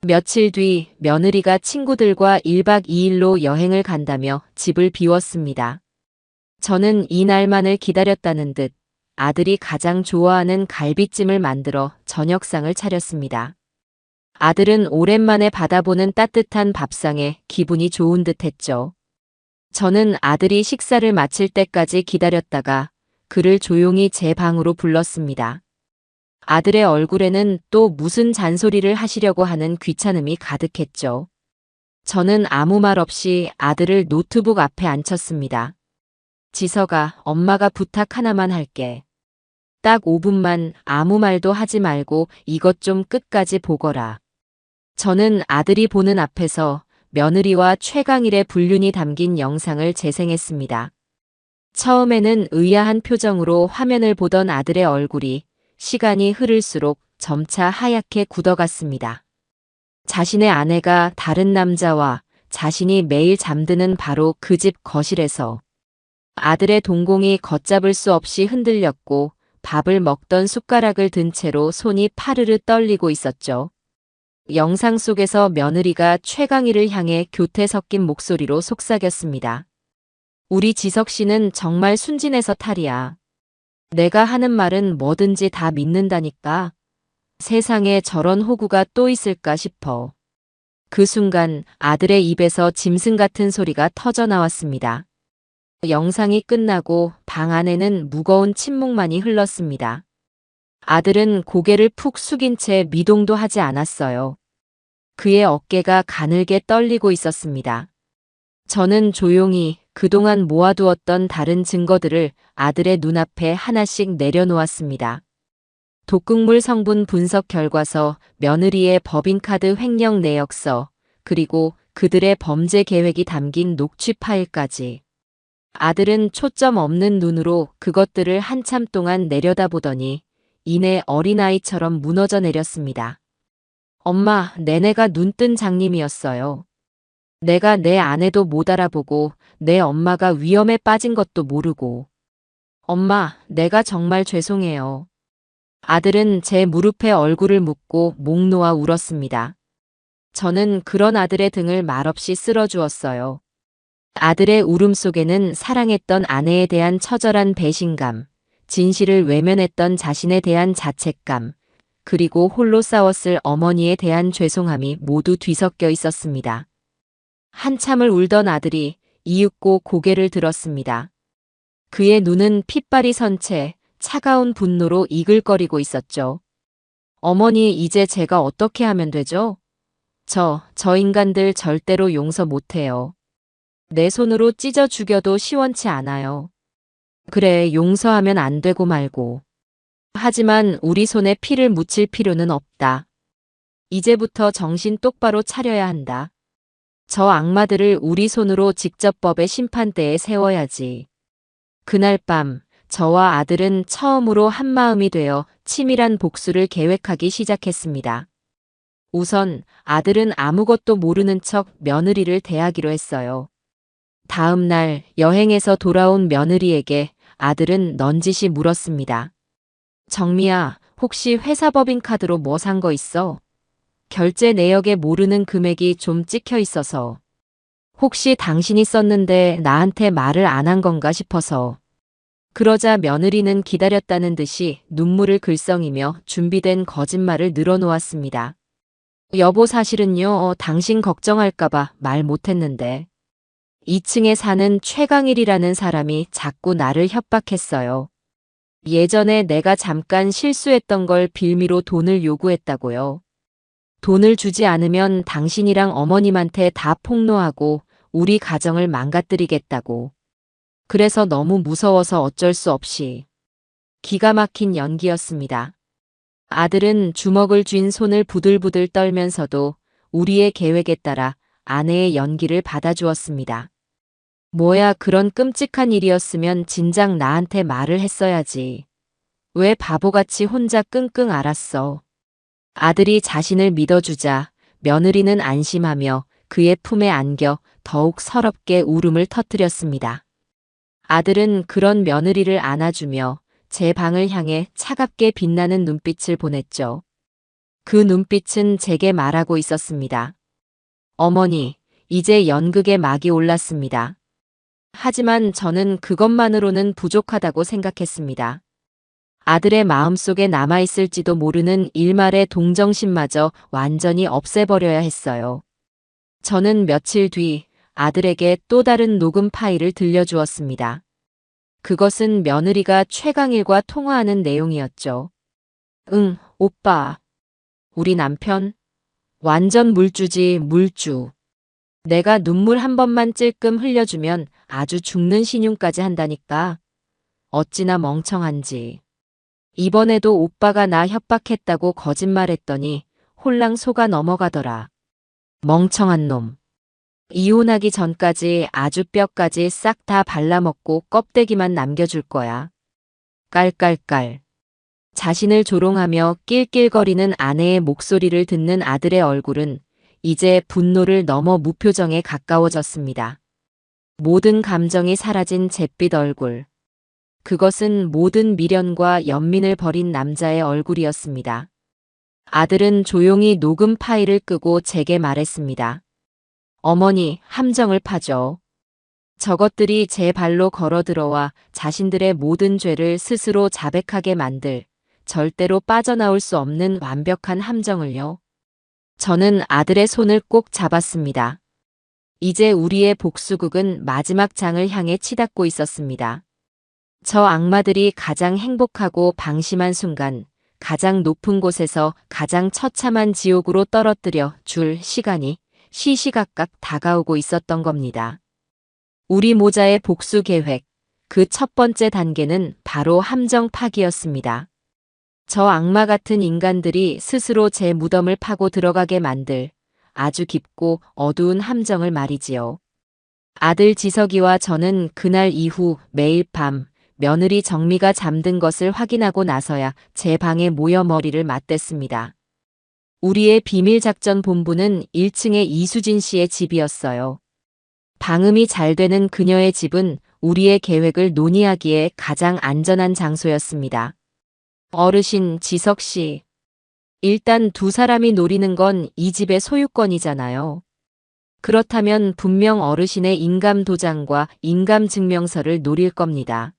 A: 며칠 뒤 며느리가 친구들과 1박 2일로 여행을 간다며 집을 비웠습니다. 저는 이날만을 기다렸다는 듯 아들이 가장 좋아하는 갈비찜을 만들어 저녁상을 차렸습니다. 아들은 오랜만에 받아보는 따뜻한 밥상에 기분이 좋은 듯 했죠. 저는 아들이 식사를 마칠 때까지 기다렸다가 그를 조용히 제 방으로 불렀습니다. 아들의 얼굴에는 또 무슨 잔소리를 하시려고 하는 귀찮음이 가득했죠. 저는 아무 말 없이 아들을 노트북 앞에 앉혔습니다. 지석아, 엄마가 부탁 하나만 할게. 딱 5분만 아무 말도 하지 말고 이것 좀 끝까지 보거라. 저는 아들이 보는 앞에서 며느리와 최강일의 불륜이 담긴 영상을 재생했습니다. 처음에는 의아한 표정으로 화면을 보던 아들의 얼굴이 시간이 흐를수록 점차 하얗게 굳어갔습니다. 자신의 아내가 다른 남자와 자신이 매일 잠드는 바로 그 집 거실에서 아들의 동공이 걷잡을 수 없이 흔들렸고 밥을 먹던 숟가락을 든 채로 손이 파르르 떨리고 있었죠. 영상 속에서 며느리가 최강희를 향해 교태 섞인 목소리로 속삭였습니다. 우리 지석 씨는 정말 순진해서 탈이야. 내가 하는 말은 뭐든지 다 믿는다니까. 세상에 저런 호구가 또 있을까 싶어. 그 순간 아들의 입에서 짐승 같은 소리가 터져 나왔습니다. 영상이 끝나고 방 안에는 무거운 침묵만이 흘렀습니다. 아들은 고개를 푹 숙인 채 미동도 하지 않았어요. 그의 어깨가 가늘게 떨리고 있었습니다. 저는 조용히 그동안 모아두었던 다른 증거들을 아들의 눈앞에 하나씩 내려놓았습니다. 독극물 성분 분석 결과서, 며느리의 법인카드 횡령 내역서, 그리고 그들의 범죄 계획이 담긴 녹취 파일까지. 아들은 초점 없는 눈으로 그것들을 한참 동안 내려다보더니 이내 어린아이처럼 무너져 내렸습니다. 엄마, 내내가 눈뜬 장님이었어요. 내가 내 아내도 못 알아보고 내 엄마가 위험에 빠진 것도 모르고. 엄마, 내가 정말 죄송해요. 아들은 제 무릎에 얼굴을 묻고 목 놓아 울었습니다. 저는 그런 아들의 등을 말없이 쓸어주었어요. 아들의 울음 속에는 사랑했던 아내에 대한 처절한 배신감, 진실을 외면했던 자신에 대한 자책감, 그리고 홀로 싸웠을 어머니에 대한 죄송함이 모두 뒤섞여 있었습니다. 한참을 울던 아들이 이윽고 고개를 들었습니다. 그의 눈은 핏발이 선 채 차가운 분노로 이글거리고 있었죠. 어머니, 이제 제가 어떻게 하면 되죠? 저 인간들 절대로 용서 못해요. 내 손으로 찢어 죽여도 시원치 않아요. 그래, 용서하면 안 되고 말고. 하지만 우리 손에 피를 묻힐 필요는 없다. 이제부터 정신 똑바로 차려야 한다. 저 악마들을 우리 손으로 직접 법의 심판대에 세워야지. 그날 밤, 저와 아들은 처음으로 한마음이 되어 치밀한 복수를 계획하기 시작했습니다. 우선 아들은 아무것도 모르는 척 며느리를 대하기로 했어요. 다음 날 여행에서 돌아온 며느리에게 아들은 넌지시 물었습니다. 정미야, 혹시 회사 법인카드로 뭐 산 거 있어? 결제 내역에 모르는 금액이 좀 찍혀 있어서. 혹시 당신이 썼는데 나한테 말을 안 한 건가 싶어서. 그러자 며느리는 기다렸다는 듯이 눈물을 글썽이며 준비된 거짓말을 늘어놓았습니다. 여보, 사실은요, 당신 걱정할까봐 말 못했는데. 2층에 사는 최강일이라는 사람이 자꾸 나를 협박했어요. 예전에 내가 잠깐 실수했던 걸 빌미로 돈을 요구했다고요. 돈을 주지 않으면 당신이랑 어머님한테 다 폭로하고 우리 가정을 망가뜨리겠다고. 그래서 너무 무서워서 어쩔 수 없이. 기가 막힌 연기였습니다. 아들은 주먹을 쥔 손을 부들부들 떨면서도 우리의 계획에 따라 아내의 연기를 받아주었습니다. 뭐야, 그런 끔찍한 일이었으면 진작 나한테 말을 했어야지. 왜 바보같이 혼자 끙끙 앓았어. 아들이 자신을 믿어주자 며느리는 안심하며 그의 품에 안겨 더욱 서럽게 울음을 터뜨렸습니다. 아들은 그런 며느리를 안아주며 제 방을 향해 차갑게 빛나는 눈빛을 보냈죠. 그 눈빛은 제게 말하고 있었습니다. 어머니, 이제 연극의 막이 올랐습니다. 하지만 저는 그것만으로는 부족하다고 생각했습니다. 아들의 마음속에 남아있을지도 모르는 일말의 동정심마저 완전히 없애버려야 했어요. 저는 며칠 뒤 아들에게 또 다른 녹음 파일을 들려주었습니다. 그것은 며느리가 최강일과 통화하는 내용이었죠. 응, 오빠. 우리 남편? 완전 물주지, 물주. 내가 눈물 한 번만 찔끔 흘려주면 아주 죽는 신용까지 한다니까. 어찌나 멍청한지. 이번에도 오빠가 나 협박했다고 거짓말했더니 홀랑 속아 넘어가더라. 멍청한 놈. 이혼하기 전까지 아주 뼈까지 싹 다 발라먹고 껍데기만 남겨줄 거야. 깔깔깔. 자신을 조롱하며 낄낄거리는 아내의 목소리를 듣는 아들의 얼굴은 이제 분노를 넘어 무표정에 가까워졌습니다. 모든 감정이 사라진 잿빛 얼굴. 그것은 모든 미련과 연민을 버린 남자의 얼굴이었습니다. 아들은 조용히 녹음 파일을 끄고 제게 말했습니다. 어머니, 함정을 파죠. 저것들이 제 발로 걸어 들어와 자신들의 모든 죄를 스스로 자백하게 만들 절대로 빠져나올 수 없는 완벽한 함정을요. 저는 아들의 손을 꼭 잡았습니다. 이제 우리의 복수극은 마지막 장을 향해 치닫고 있었습니다. 저 악마들이 가장 행복하고 방심한 순간, 가장 높은 곳에서 가장 처참한 지옥으로 떨어뜨려 줄 시간이 시시각각 다가오고 있었던 겁니다. 우리 모자의 복수 계획, 그 첫 번째 단계는 바로 함정 파기였습니다. 저 악마 같은 인간들이 스스로 제 무덤을 파고 들어가게 만들 아주 깊고 어두운 함정을 말이지요. 아들 지석이와 저는 그날 이후 매일 밤 며느리 정미가 잠든 것을 확인하고 나서야 제 방에 모여 머리를 맞댔습니다. 우리의 비밀작전 본부는 1층의 이수진 씨의 집이었어요. 방음이 잘 되는 그녀의 집은 우리의 계획을 논의하기에 가장 안전한 장소였습니다. 어르신 지석 씨. 일단 두 사람이 노리는 건 이 집의 소유권이잖아요. 그렇다면 분명 어르신의 인감 도장과 인감 증명서를 노릴 겁니다.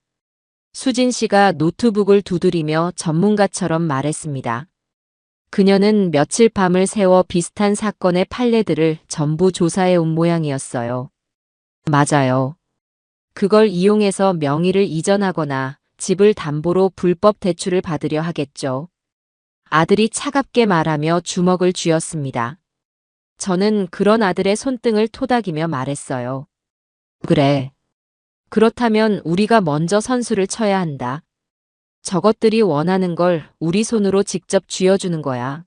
A: 수진 씨가 노트북을 두드리며 전문가처럼 말했습니다. 그녀는 며칠 밤을 새워 비슷한 사건의 판례들을 전부 조사해 온 모양이었어요. 맞아요. 그걸 이용해서 명의를 이전하거나 집을 담보로 불법 대출을 받으려 하겠죠. 아들이 차갑게 말하며 주먹을 쥐었습니다. 저는 그런 아들의 손등을 토닥이며 말했어요. 그래. 그렇다면 우리가 먼저 선수를 쳐야 한다. 저것들이 원하는 걸 우리 손으로 직접 쥐어주는 거야.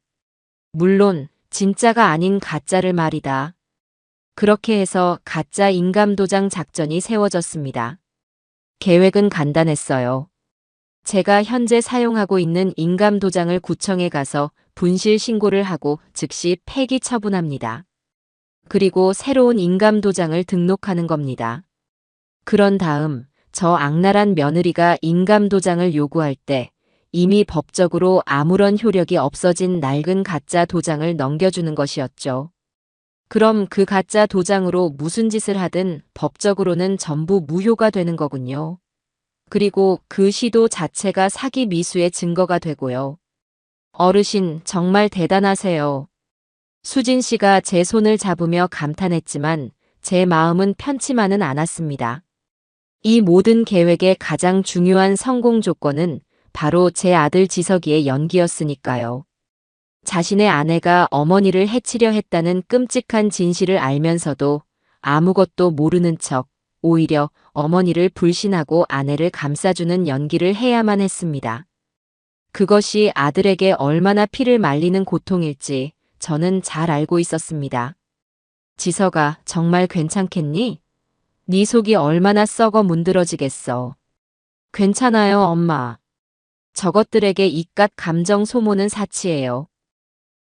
A: 물론 진짜가 아닌 가짜를 말이다. 그렇게 해서 가짜 인감도장 작전이 세워졌습니다. 계획은 간단했어요. 제가 현재 사용하고 있는 인감도장을 구청에 가서 분실 신고를 하고 즉시 폐기 처분합니다. 그리고 새로운 인감도장을 등록하는 겁니다. 그런 다음 저 악랄한 며느리가 인감도장을 요구할 때 이미 법적으로 아무런 효력이 없어진 낡은 가짜 도장을 넘겨주는 것이었죠. 그럼 그 가짜 도장으로 무슨 짓을 하든 법적으로는 전부 무효가 되는 거군요. 그리고 그 시도 자체가 사기 미수의 증거가 되고요. 어르신 정말 대단하세요. 수진 씨가 제 손을 잡으며 감탄했지만 제 마음은 편치만은 않았습니다. 이 모든 계획의 가장 중요한 성공 조건은 바로 제 아들 지석이의 연기였으니까요. 자신의 아내가 어머니를 해치려 했다는 끔찍한 진실을 알면서도 아무것도 모르는 척 오히려 어머니를 불신하고 아내를 감싸주는 연기를 해야만 했습니다. 그것이 아들에게 얼마나 피를 말리는 고통일지 저는 잘 알고 있었습니다. 지석아, 정말 괜찮겠니? 네 속이 얼마나 썩어 문드러지겠어. 괜찮아요, 엄마. 저것들에게 이깟 감정 소모는 사치예요.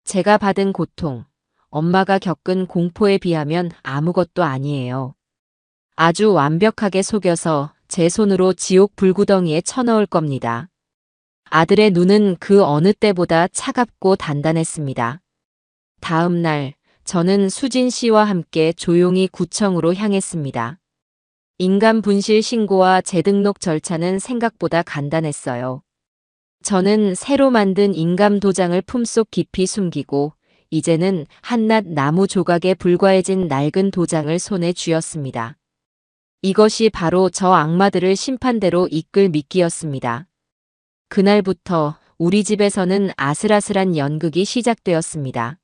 A: 제가 받은 고통, 엄마가 겪은 공포에 비하면 아무것도 아니에요. 아주 완벽하게 속여서 제 손으로 지옥 불구덩이에 쳐넣을 겁니다. 아들의 눈은 그 어느 때보다 차갑고 단단했습니다. 다음 날 저는 수진 씨와 함께 조용히 구청으로 향했습니다. 인감 분실 신고와 재등록 절차는 생각보다 간단했어요. 저는 새로 만든 인감 도장을 품속 깊이 숨기고 이제는 한낱 나무 조각에 불과해진 낡은 도장을 손에 쥐었습니다. 이것이 바로 저 악마들을 심판대로 이끌 미끼였습니다. 그날부터 우리 집에서는 아슬아슬한 연극이 시작되었습니다.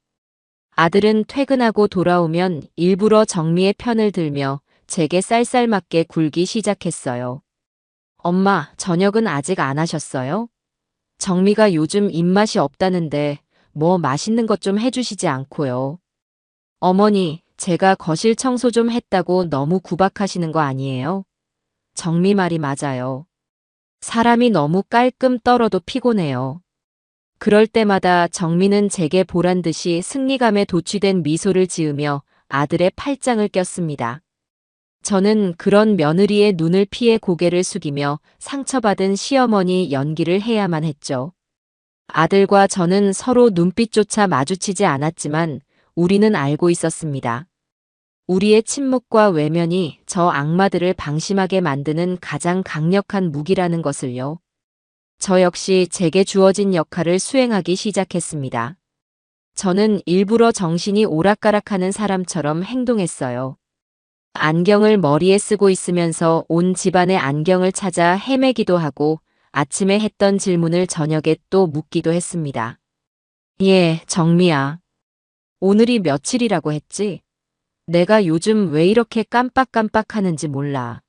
A: 아들은 퇴근하고 돌아오면 일부러 정미의 편을 들며 제게 쌀쌀맞게 굴기 시작했어요. 엄마, 저녁은 아직 안 하셨어요? 정미가 요즘 입맛이 없다는데 뭐 맛있는 것 좀 해주시지 않고요. 어머니, 제가 거실 청소 좀 했다고 너무 구박하시는 거 아니에요? 정미 말이 맞아요. 사람이 너무 깔끔 떨어도 피곤해요. 그럴 때마다 정미는 제게 보란 듯이 승리감에 도취된 미소를 지으며 아들의 팔짱을 꼈습니다. 저는 그런 며느리의 눈을 피해 고개를 숙이며 상처받은 시어머니 연기를 해야만 했죠. 아들과 저는 서로 눈빛조차 마주치지 않았지만 우리는 알고 있었습니다. 우리의 침묵과 외면이 저 악마들을 방심하게 만드는 가장 강력한 무기라는 것을요. 저 역시 제게 주어진 역할을 수행하기 시작했습니다. 저는 일부러 정신이 오락가락하는 사람처럼 행동했어요. 안경을 머리에 쓰고 있으면서 온 집안의 안경을 찾아 헤매기도 하고 아침에 했던 질문을 저녁에 또 묻기도 했습니다. 예, 정미야. 오늘이 며칠이라고 했지? 내가 요즘 왜 이렇게 깜빡깜빡 하는지 몰라.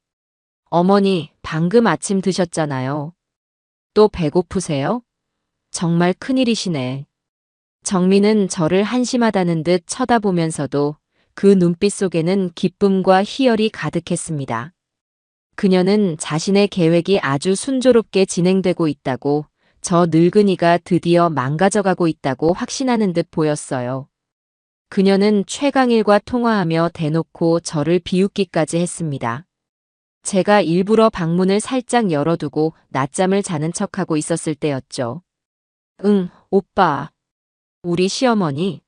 A: 어머니, 방금 아침 드셨잖아요. 또 배고프세요? 정말 큰일이시네. 정미는 저를 한심하다는 듯 쳐다보면서도 그 눈빛 속에는 기쁨과 희열이 가득했습니다. 그녀는 자신의 계획이 아주 순조롭게 진행되고 있다고 저 늙은이가 드디어 망가져가고 있다고 확신하는 듯 보였어요. 그녀는 최강일과 통화하며 대놓고 저를 비웃기까지 했습니다. 제가 일부러 방문을 살짝 열어두고 낮잠을 자는 척하고 있었을 때였죠. 응, 오빠. 우리 시어머니.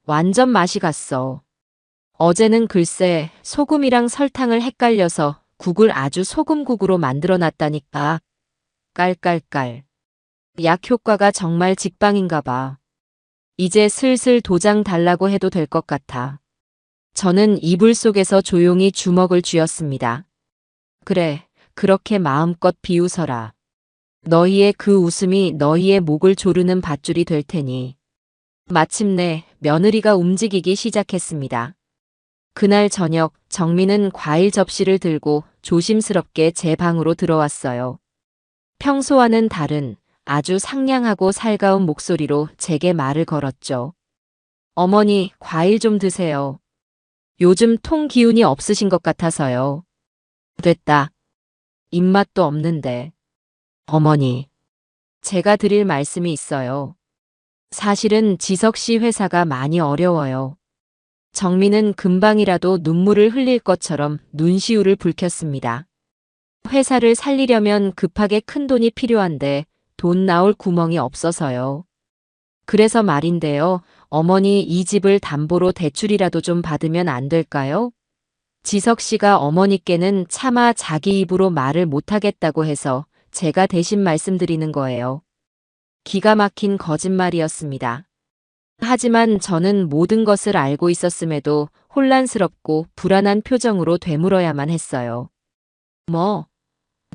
A: 완전 맛이 갔어. 어제는 글쎄 소금이랑 설탕을 헷갈려서 국을 아주 소금국으로 만들어놨다니까. 깔깔깔. 약 효과가 정말 직방인가 봐. 이제 슬슬 도장 달라고 해도 될 것 같아. 저는 이불 속에서 조용히 주먹을 쥐었습니다. 그래, 그렇게 마음껏 비웃어라. 너희의 그 웃음이 너희의 목을 조르는 밧줄이 될 테니. 마침내 며느리가 움직이기 시작했습니다. 그날 저녁 정민은 과일 접시를 들고 조심스럽게 제 방으로 들어왔어요. 평소와는 다른 아주 상냥하고 살가운 목소리로 제게 말을 걸었죠. 어머니, 과일 좀 드세요. 요즘 통 기운이 없으신 것 같아서요. 됐다. 입맛도 없는데. 어머니, 제가 드릴 말씀이 있어요. 사실은 지석 씨 회사가 많이 어려워요. 정민은 금방이라도 눈물을 흘릴 것처럼 눈시울을 붉혔습니다. 회사를 살리려면 급하게 큰 돈이 필요한데 돈 나올 구멍이 없어서요. 그래서 말인데요. 어머니 이 집을 담보로 대출이라도 좀 받으면 안 될까요? 지석 씨가 어머니께는 차마 자기 입으로 말을 못하겠다고 해서 제가 대신 말씀드리는 거예요. 기가 막힌 거짓말이었습니다. 하지만 저는 모든 것을 알고 있었음에도 혼란스럽고 불안한 표정으로 되물어야만 했어요. 뭐?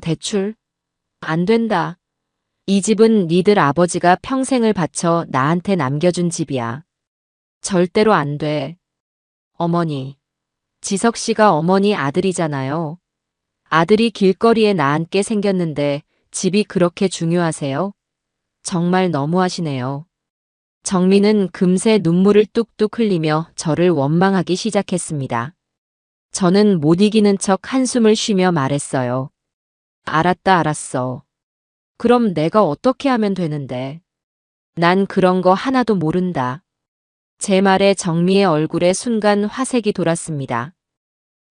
A: 대출? 안 된다. 이 집은 니들 아버지가 평생을 바쳐 나한테 남겨준 집이야. 절대로 안 돼. 어머니. 지석 씨가 어머니 아들이잖아요. 아들이 길거리에 나앉게 생겼는데 집이 그렇게 중요하세요? 정말 너무하시네요. 정민은 금세 눈물을 뚝뚝 흘리며 저를 원망하기 시작했습니다. 저는 못 이기는 척 한숨을 쉬며 말했어요. 알았다, 알았어. 그럼 내가 어떻게 하면 되는데? 난 그런 거 하나도 모른다. 제 말에 정미의 얼굴에 순간 화색이 돌았습니다.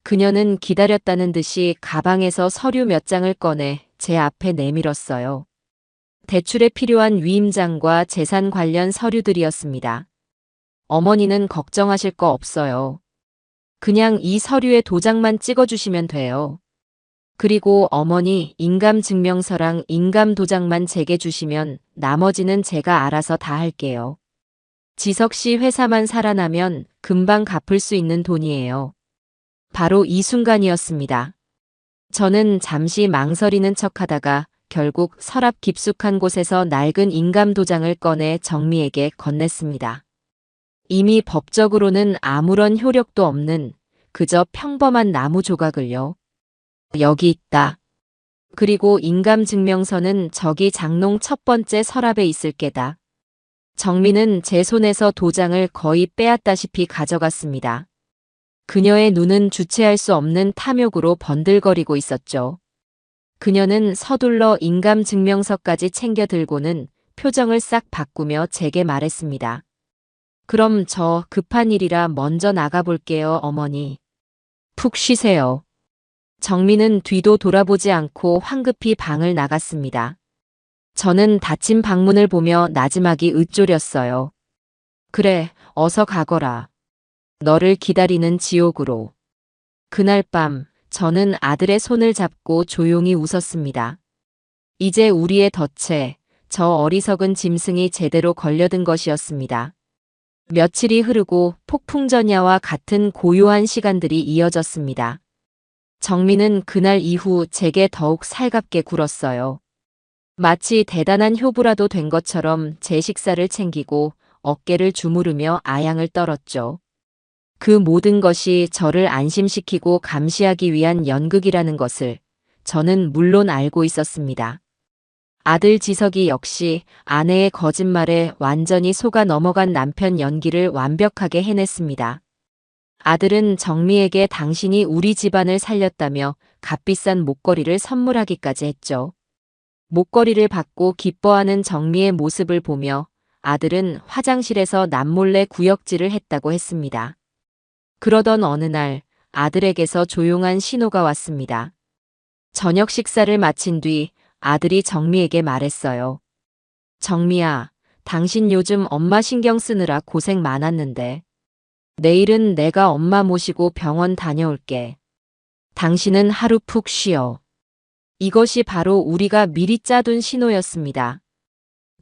A: 그녀는 기다렸다는 듯이 가방에서 서류 몇 장을 꺼내 제 앞에 내밀었어요. 대출에 필요한 위임장과 재산 관련 서류들이었습니다. 어머니는 걱정하실 거 없어요. 그냥 이 서류에 도장만 찍어주시면 돼요. 그리고 어머니 인감증명서랑 인감도장만 제게 주시면 나머지는 제가 알아서 다 할게요. 지석 씨 회사만 살아나면 금방 갚을 수 있는 돈이에요. 바로 이 순간이었습니다. 저는 잠시 망설이는 척하다가 결국 서랍 깊숙한 곳에서 낡은 인감도장을 꺼내 정미에게 건넸습니다. 이미 법적으로는 아무런 효력도 없는 그저 평범한 나무 조각을요. 여기 있다. 그리고 인감증명서는 저기 장롱 첫 번째 서랍에 있을 게다. 정민은 제 손에서 도장을 거의 빼앗다시피 가져갔습니다. 그녀의 눈은 주체할 수 없는 탐욕으로 번들거리고 있었죠. 그녀는 서둘러 인감증명서까지 챙겨 들고는 표정을 싹 바꾸며 제게 말했습니다. 그럼 저 급한 일이라 먼저 나가볼게요, 어머니. 푹 쉬세요. 정민은 뒤도 돌아보지 않고 황급히 방을 나갔습니다. 저는 닫힌 방문을 보며 나지막이 으쪼렸어요. 그래, 어서 가거라. 너를 기다리는 지옥으로. 그날 밤 저는 아들의 손을 잡고 조용히 웃었습니다. 이제 우리의 덫에 저 어리석은 짐승이 제대로 걸려든 것이었습니다. 며칠이 흐르고 폭풍전야와 같은 고요한 시간들이 이어졌습니다. 정민은 그날 이후 제게 더욱 살갑게 굴었어요. 마치 대단한 효부라도 된 것처럼 제 식사를 챙기고 어깨를 주무르며 아양을 떨었죠. 그 모든 것이 저를 안심시키고 감시하기 위한 연극이라는 것을 저는 물론 알고 있었습니다. 아들 지석이 역시 아내의 거짓말에 완전히 속아 넘어간 남편 연기를 완벽하게 해냈습니다. 아들은 정미에게 당신이 우리 집안을 살렸다며 값비싼 목걸이를 선물하기까지 했죠. 목걸이를 받고 기뻐하는 정미의 모습을 보며 아들은 화장실에서 남몰래 구역질을 했다고 했습니다. 그러던 어느 날 아들에게서 조용한 신호가 왔습니다. 저녁 식사를 마친 뒤 아들이 정미에게 말했어요. 정미야, 당신 요즘 엄마 신경 쓰느라 고생 많았는데. 내일은 내가 엄마 모시고 병원 다녀올게. 당신은 하루 푹 쉬어. 이것이 바로 우리가 미리 짜둔 신호였습니다.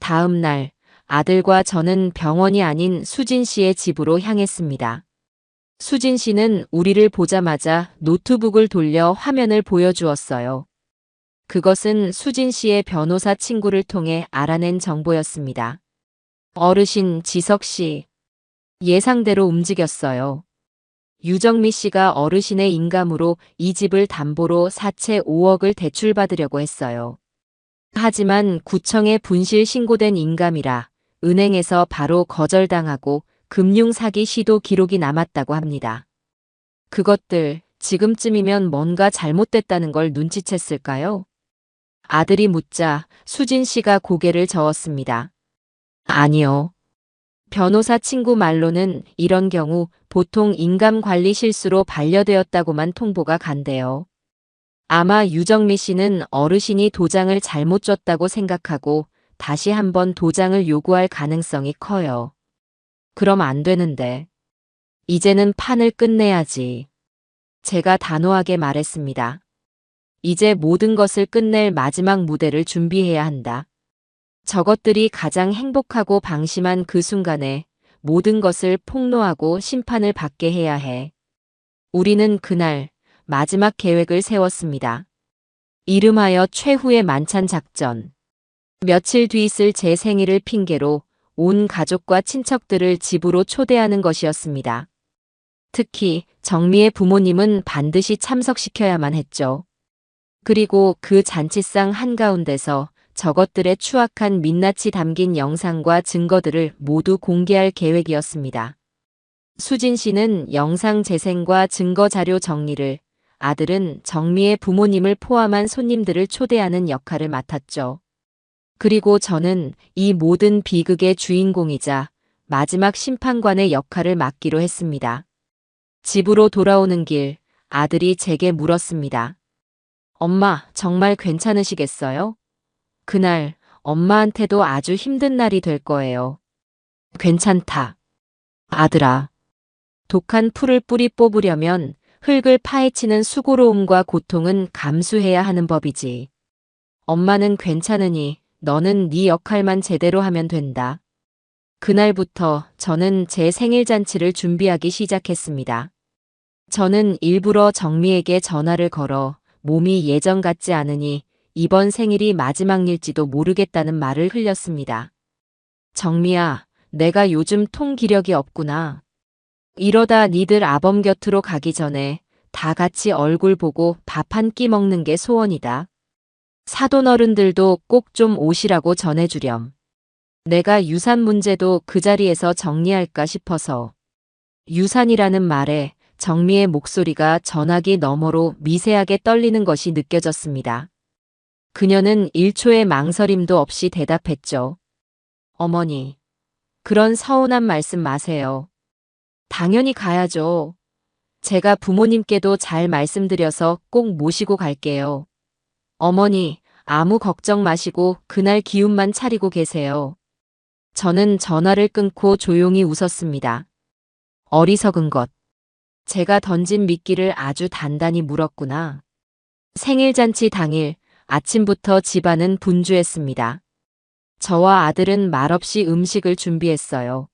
A: 다음 날 아들과 저는 병원이 아닌 수진 씨의 집으로 향했습니다. 수진 씨는 우리를 보자마자 노트북을 돌려 화면을 보여주었어요. 그것은 수진 씨의 변호사 친구를 통해 알아낸 정보였습니다. 어르신 지석 씨. 예상대로 움직였어요. 유정미 씨가 어르신의 인감으로 이 집을 담보로 사채 5억을 대출받으려고 했어요. 하지만 구청에 분실 신고된 인감이라 은행에서 바로 거절당하고 금융사기 시도 기록이 남았다고 합니다. 그것들 지금쯤이면 뭔가 잘못됐다는 걸 눈치챘을까요? 아들이 묻자 수진 씨가 고개를 저었습니다. 아니요. 변호사 친구 말로는 이런 경우 보통 인감 관리 실수로 반려되었다고만 통보가 간대요. 아마 유정미 씨는 어르신이 도장을 잘못 줬다고 생각하고 다시 한번 도장을 요구할 가능성이 커요. 그럼 안 되는데. 이제는 판을 끝내야지. 제가 단호하게 말했습니다. 이제 모든 것을 끝낼 마지막 무대를 준비해야 한다. 저것들이 가장 행복하고 방심한 그 순간에 모든 것을 폭로하고 심판을 받게 해야 해. 우리는 그날 마지막 계획을 세웠습니다. 이름하여 최후의 만찬 작전. 며칠 뒤 있을 제 생일을 핑계로 온 가족과 친척들을 집으로 초대하는 것이었습니다. 특히 정미의 부모님은 반드시 참석시켜야만 했죠. 그리고 그 잔치상 한가운데서 저것들의 추악한 민낯이 담긴 영상과 증거들을 모두 공개할 계획이었습니다. 수진 씨는 영상 재생과 증거 자료 정리를, 아들은 정미의 부모님을 포함한 손님들을 초대하는 역할을 맡았죠. 그리고 저는 이 모든 비극의 주인공이자 마지막 심판관의 역할을 맡기로 했습니다. 집으로 돌아오는 길, 아들이 제게 물었습니다. 엄마, 정말 괜찮으시겠어요? 그날 엄마한테도 아주 힘든 날이 될 거예요. 괜찮다. 아들아. 독한 풀을 뿌리 뽑으려면 흙을 파헤치는 수고로움과 고통은 감수해야 하는 법이지. 엄마는 괜찮으니 너는 네 역할만 제대로 하면 된다. 그날부터 저는 제 생일 잔치를 준비하기 시작했습니다. 저는 일부러 정미에게 전화를 걸어 몸이 예전 같지 않으니 이번 생일이 마지막일지도 모르겠다는 말을 흘렸습니다. 정미야, 내가 요즘 통기력이 없구나. 이러다 니들 아범 곁으로 가기 전에 다 같이 얼굴 보고 밥 한 끼 먹는 게 소원이다. 사돈어른들도 꼭 좀 오시라고 전해주렴. 내가 유산 문제도 그 자리에서 정리할까 싶어서. 유산이라는 말에 정미의 목소리가 전화기 너머로 미세하게 떨리는 것이 느껴졌습니다. 그녀는 1초의 망설임도 없이 대답했죠. 어머니, 그런 서운한 말씀 마세요. 당연히 가야죠. 제가 부모님께도 잘 말씀드려서 꼭 모시고 갈게요. 어머니, 아무 걱정 마시고 그날 기운만 차리고 계세요. 저는 전화를 끊고 조용히 웃었습니다. 어리석은 것. 제가 던진 미끼를 아주 단단히 물었구나. 생일잔치 당일 아침부터 집안은 분주했습니다. 저와 아들은 말없이 음식을 준비했어요.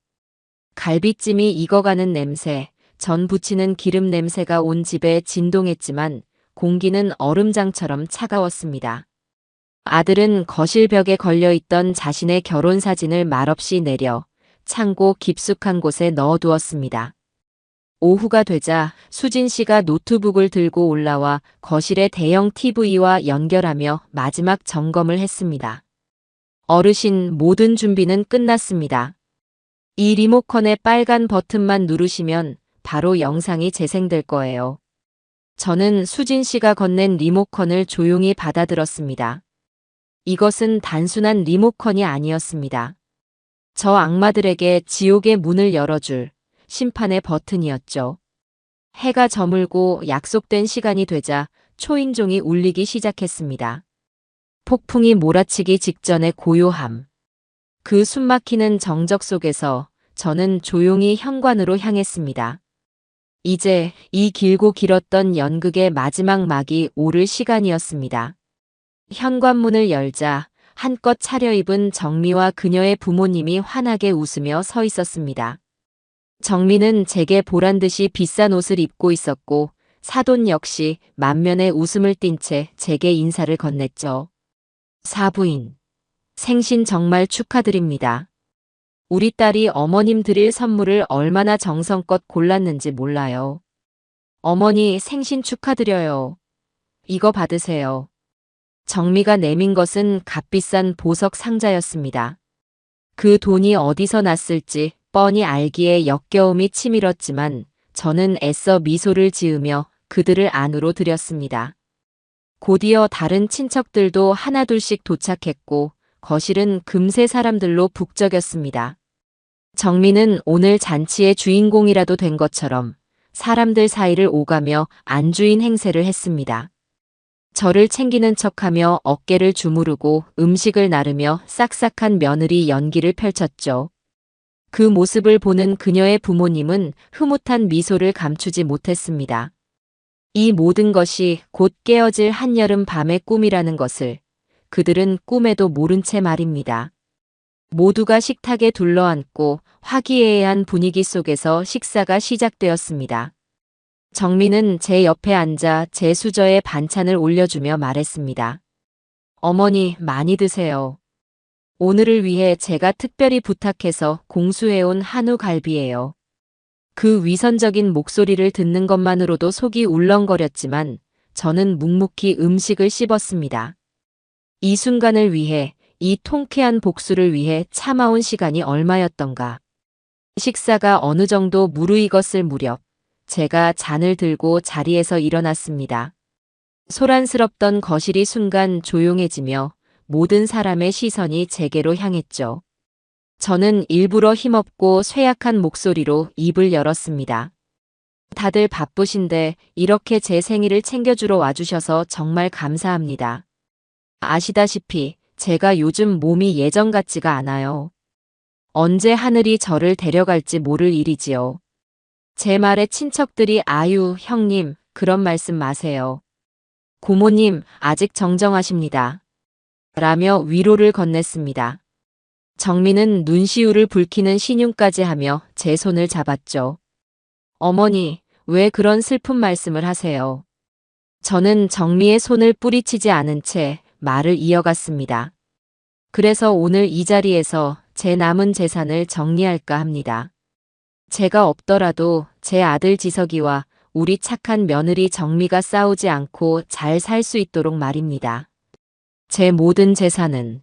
A: 갈비찜이 익어가는 냄새, 전 부치는 기름 냄새가 온 집에 진동했지만 공기는 얼음장처럼 차가웠습니다. 아들은 거실 벽에 걸려있던 자신의 결혼 사진을 말없이 내려 창고 깊숙한 곳에 넣어두었습니다. 오후가 되자 수진 씨가 노트북을 들고 올라와 거실의 대형 TV와 연결하며 마지막 점검을 했습니다. 어르신, 모든 준비는 끝났습니다. 이 리모컨의 빨간 버튼만 누르시면 바로 영상이 재생될 거예요. 저는 수진 씨가 건넨 리모컨을 조용히 받아들었습니다. 이것은 단순한 리모컨이 아니었습니다. 저 악마들에게 지옥의 문을 열어줄 심판의 버튼이었죠. 해가 저물고 약속된 시간이 되자 초인종이 울리기 시작했습니다. 폭풍이 몰아치기 직전의 고요함. 그 숨막히는 정적 속에서 저는 조용히 현관으로 향했습니다. 이제 이 길고 길었던 연극의 마지막 막이 오를 시간이었습니다. 현관문을 열자 한껏 차려입은 정미와 그녀의 부모님이 환하게 웃으며 서 있었습니다. 정미는 제게 보란듯이 비싼 옷을 입고 있었고 사돈 역시 만면에 웃음을 띤 채 제게 인사를 건넸죠. 사부인, 생신 정말 축하드립니다. 우리 딸이 어머님 드릴 선물을 얼마나 정성껏 골랐는지 몰라요. 어머니 생신 축하드려요. 이거 받으세요. 정미가 내민 것은 값비싼 보석 상자였습니다. 그 돈이 어디서 났을지 뻔히 알기에 역겨움이 치밀었지만 저는 애써 미소를 지으며 그들을 안으로 들였습니다. 곧이어 다른 친척들도 하나둘씩 도착했고 거실은 금세 사람들로 북적였습니다. 정미는 오늘 잔치의 주인공이라도 된 것처럼 사람들 사이를 오가며 안주인 행세를 했습니다. 저를 챙기는 척하며 어깨를 주무르고 음식을 나르며 싹싹한 며느리 연기를 펼쳤죠. 그 모습을 보는 그녀의 부모님은 흐뭇한 미소를 감추지 못했습니다. 이 모든 것이 곧 깨어질 한여름 밤의 꿈이라는 것을 그들은 꿈에도 모른 채 말입니다. 모두가 식탁에 둘러앉고 화기애애한 분위기 속에서 식사가 시작되었습니다. 정미는 제 옆에 앉아 제 수저에 반찬을 올려주며 말했습니다. 어머니 많이 드세요. 오늘을 위해 제가 특별히 부탁해서 공수해온 한우 갈비예요. 그 위선적인 목소리를 듣는 것만으로도 속이 울렁거렸지만 저는 묵묵히 음식을 씹었습니다. 이 순간을 위해, 이 통쾌한 복수를 위해 참아온 시간이 얼마였던가. 식사가 어느 정도 무르익었을 무렵 제가 잔을 들고 자리에서 일어났습니다. 소란스럽던 거실이 순간 조용해지며 모든 사람의 시선이 제게로 향했죠. 저는 일부러 힘없고 쇠약한 목소리로 입을 열었습니다. 다들 바쁘신데 이렇게 제 생일을 챙겨주러 와주셔서 정말 감사합니다. 아시다시피 제가 요즘 몸이 예전 같지가 않아요. 언제 하늘이 저를 데려갈지 모를 일이지요. 제 말에 친척들이 아유, 형님, 그런 말씀 마세요. 고모님, 아직 정정하십니다. 라며 위로를 건넸습니다. 정미는 눈시울을 붉히는 신용까지 하며 제 손을 잡았죠. 어머니, 왜 그런 슬픈 말씀을 하세요? 저는 정미의 손을 뿌리치지 않은 채 말을 이어갔습니다. 그래서 오늘 이 자리에서 제 남은 재산을 정리할까 합니다. 제가 없더라도 제 아들 지석이와 우리 착한 며느리 정미가 싸우지 않고 잘 살 수 있도록 말입니다. 제 모든 재산은.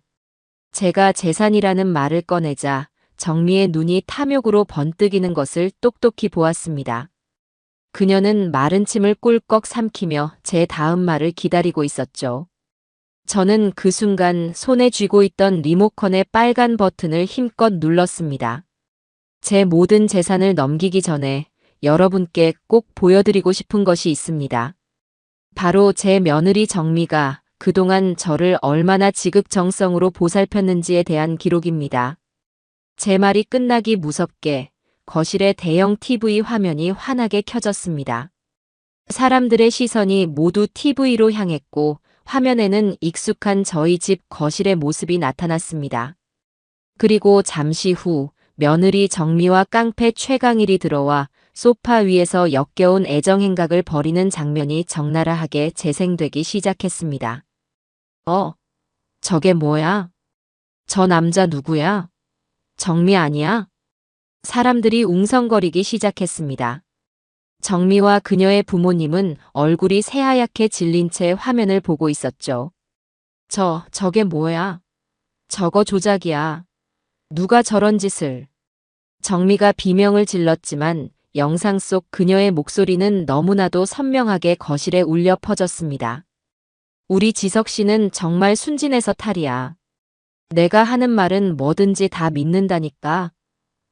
A: 제가 재산이라는 말을 꺼내자 정미의 눈이 탐욕으로 번뜩이는 것을 똑똑히 보았습니다. 그녀는 마른 침을 꿀꺽 삼키며 제 다음 말을 기다리고 있었죠. 저는 그 순간 손에 쥐고 있던 리모컨의 빨간 버튼을 힘껏 눌렀습니다. 제 모든 재산을 넘기기 전에 여러분께 꼭 보여드리고 싶은 것이 있습니다. 바로 제 며느리 정미가 그동안 저를 얼마나 지극정성으로 보살폈는지에 대한 기록입니다. 제 말이 끝나기 무섭게 거실의 대형 TV 화면이 환하게 켜졌습니다. 사람들의 시선이 모두 TV로 향했고 화면에는 익숙한 저희 집 거실의 모습이 나타났습니다. 그리고 잠시 후 며느리 정미와 깡패 최강일이 들어와 소파 위에서 역겨운 애정행각을 벌이는 장면이 적나라하게 재생되기 시작했습니다. 저게 뭐야? 저 남자 누구야? 정미 아니야? 사람들이 웅성거리기 시작했습니다. 정미와 그녀의 부모님은 얼굴이 새하얗게 질린 채 화면을 보고 있었죠. 저게 뭐야? 저거 조작이야. 누가 저런 짓을. 정미가 비명을 질렀지만 영상 속 그녀의 목소리는 너무나도 선명하게 거실에 울려 퍼졌습니다. 우리 지석 씨는 정말 순진해서 탈이야. 내가 하는 말은 뭐든지 다 믿는다니까.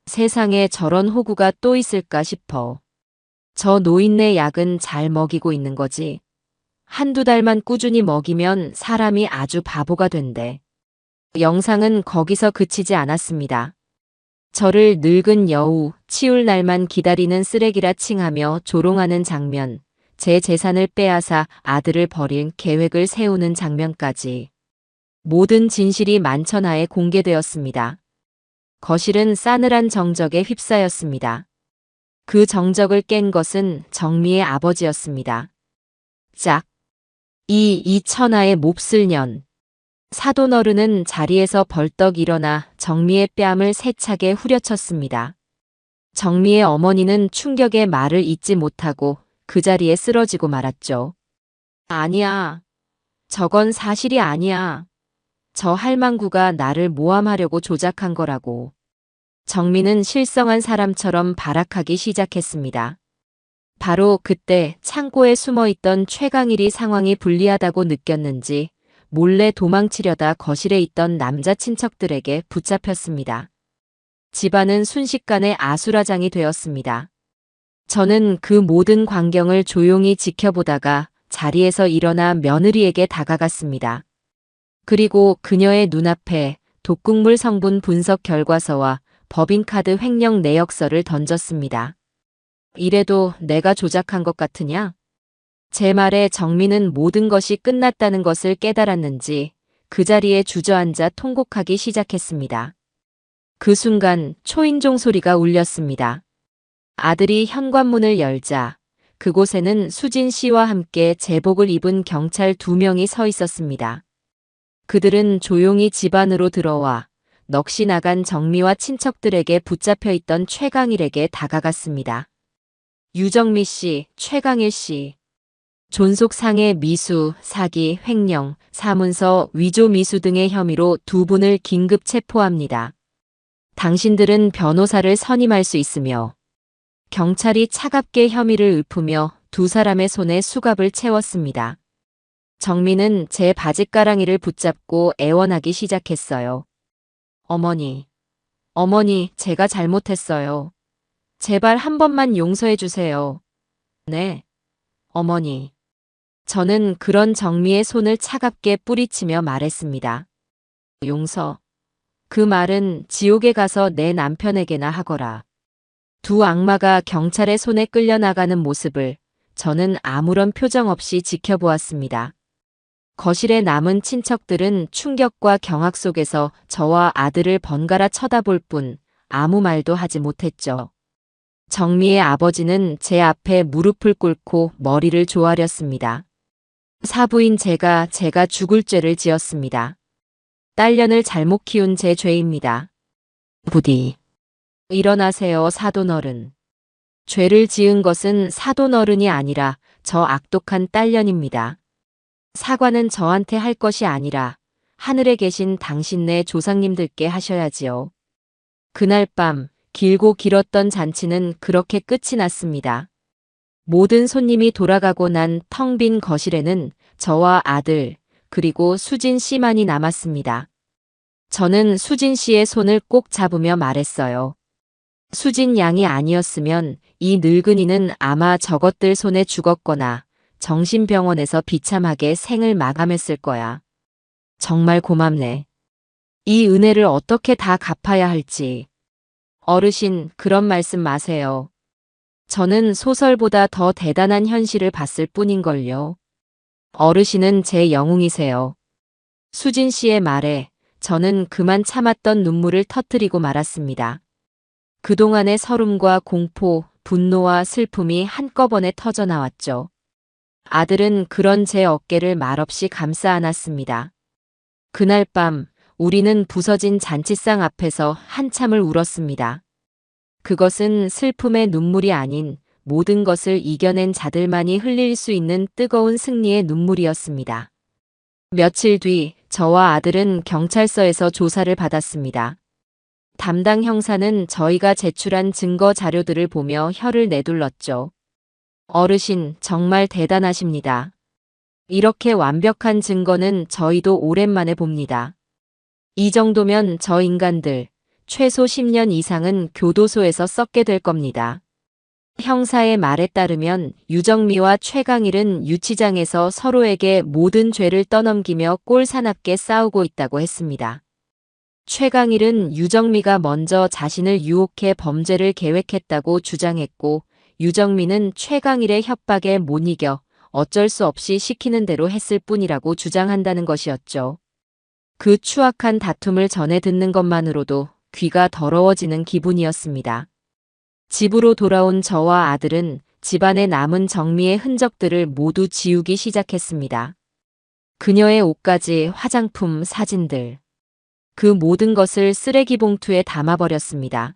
A: 세상에 저런 호구가 또 있을까 싶어. 저 노인네 약은 잘 먹이고 있는 거지. 한두 달만 꾸준히 먹이면 사람이 아주 바보가 된대. 영상은 거기서 그치지 않았습니다. 저를 늙은 여우, 치울 날만 기다리는 쓰레기라 칭하며 조롱하는 장면, 제 재산을 빼앗아 아들을 버릴 계획을 세우는 장면까지. 모든 진실이 만천하에 공개되었습니다. 거실은 싸늘한 정적에 휩싸였습니다. 그 정적을 깬 것은 정미의 아버지였습니다. 짝! 이 천하의 몹쓸 년. 사돈어른은 자리에서 벌떡 일어나 정미의 뺨을 세차게 후려쳤습니다. 정미의 어머니는 충격에 말을 잇지 못하고 그 자리에 쓰러지고 말았죠. 아니야. 저건 사실이 아니야. 저 할망구가 나를 모함하려고 조작한 거라고. 정미는 실성한 사람처럼 발악하기 시작했습니다. 바로 그때 창고에 숨어있던 최강일이 상황이 불리하다고 느꼈는지 몰래 도망치려다 거실에 있던 남자 친척들에게 붙잡혔습니다. 집안은 순식간에 아수라장이 되었습니다. 저는 그 모든 광경을 조용히 지켜보다가 자리에서 일어나 며느리에게 다가갔습니다. 그리고 그녀의 눈앞에 독극물 성분 분석 결과서와 법인카드 횡령 내역서를 던졌습니다. 이래도 내가 조작한 것 같으냐? 제 말에 정미는 모든 것이 끝났다는 것을 깨달았는지 그 자리에 주저앉아 통곡하기 시작했습니다. 그 순간 초인종 소리가 울렸습니다. 아들이 현관문을 열자 그곳에는 수진 씨와 함께 제복을 입은 경찰 2명이 서 있었습니다. 그들은 조용히 집 안으로 들어와 넋이 나간 정미와 친척들에게 붙잡혀 있던 최강일에게 다가갔습니다. 유정미 씨, 최강일 씨. 존속상해 미수, 사기, 횡령, 사문서, 위조 미수 등의 혐의로 2분을 긴급 체포합니다. 당신들은 변호사를 선임할 수 있으며 경찰이 차갑게 혐의를 읊으며 2사람의 손에 수갑을 채웠습니다. 정민은 제 바짓가랑이를 붙잡고 애원하기 시작했어요. 어머니, 제가 잘못했어요. 제발 한 번만 용서해 주세요. 네, 어머니. 저는 그런 정미의 손을 차갑게 뿌리치며 말했습니다. 용서. 그 말은 지옥에 가서 내 남편에게나 하거라. 2 악마가 경찰의 손에 끌려나가는 모습을 저는 아무런 표정 없이 지켜보았습니다. 거실에 남은 친척들은 충격과 경악 속에서 저와 아들을 번갈아 쳐다볼 뿐 아무 말도 하지 못했죠. 정미의 아버지는 제 앞에 무릎을 꿇고 머리를 조아렸습니다. 사부인 제가 죽을 죄를 지었습니다. 딸년을 잘못 키운 제 죄입니다. 부디 일어나세요, 사돈어른. 죄를 지은 것은 사돈어른이 아니라 저 악독한 딸년입니다. 사과는 저한테 할 것이 아니라 하늘에 계신 당신네 조상님들께 하셔야지요. 그날 밤 길고 길었던 잔치는 그렇게 끝이 났습니다. 모든 손님이 돌아가고 난 텅 빈 거실에는 저와 아들, 그리고 수진 씨만이 남았습니다. 저는 수진 씨의 손을 꼭 잡으며 말했어요. 수진 양이 아니었으면 이 늙은이는 아마 저것들 손에 죽었거나 정신병원에서 비참하게 생을 마감했을 거야. 정말 고맙네. 이 은혜를 어떻게 다 갚아야 할지. 어르신, 그런 말씀 마세요. 저는 소설보다 더 대단한 현실을 봤을 뿐인걸요. 어르신은 제 영웅이세요. 수진 씨의 말에 저는 그만 참았던 눈물을 터뜨리고 말았습니다. 그동안의 서름과 공포, 분노와 슬픔이 한꺼번에 터져나왔죠. 아들은 그런 제 어깨를 말없이 감싸 안았습니다. 그날 밤 우리는 부서진 잔치상 앞에서 한참을 울었습니다. 그것은 슬픔의 눈물이 아닌 모든 것을 이겨낸 자들만이 흘릴 수 있는 뜨거운 승리의 눈물이었습니다. 며칠 뒤 저와 아들은 경찰서에서 조사를 받았습니다. 담당 형사는 저희가 제출한 증거 자료들을 보며 혀를 내둘렀죠. 어르신, 정말 대단하십니다. 이렇게 완벽한 증거는 저희도 오랜만에 봅니다. 이 정도면 저 인간들 최소 10년 이상은 교도소에서 썩게 될 겁니다. 형사의 말에 따르면 유정미와 최강일은 유치장에서 서로에게 모든 죄를 떠넘기며 꼴사납게 싸우고 있다고 했습니다. 최강일은 유정미가 먼저 자신을 유혹해 범죄를 계획했다고 주장했고, 유정미는 최강일의 협박에 못 이겨 어쩔 수 없이 시키는 대로 했을 뿐이라고 주장한다는 것이었죠. 그 추악한 다툼을 전해 듣는 것만으로도 귀가 더러워지는 기분이었습니다. 집으로 돌아온 저와 아들은 집안에 남은 정미의 흔적들을 모두 지우기 시작했습니다. 그녀의 옷가지, 화장품, 사진들. 그 모든 것을 쓰레기 봉투에 담아버렸습니다.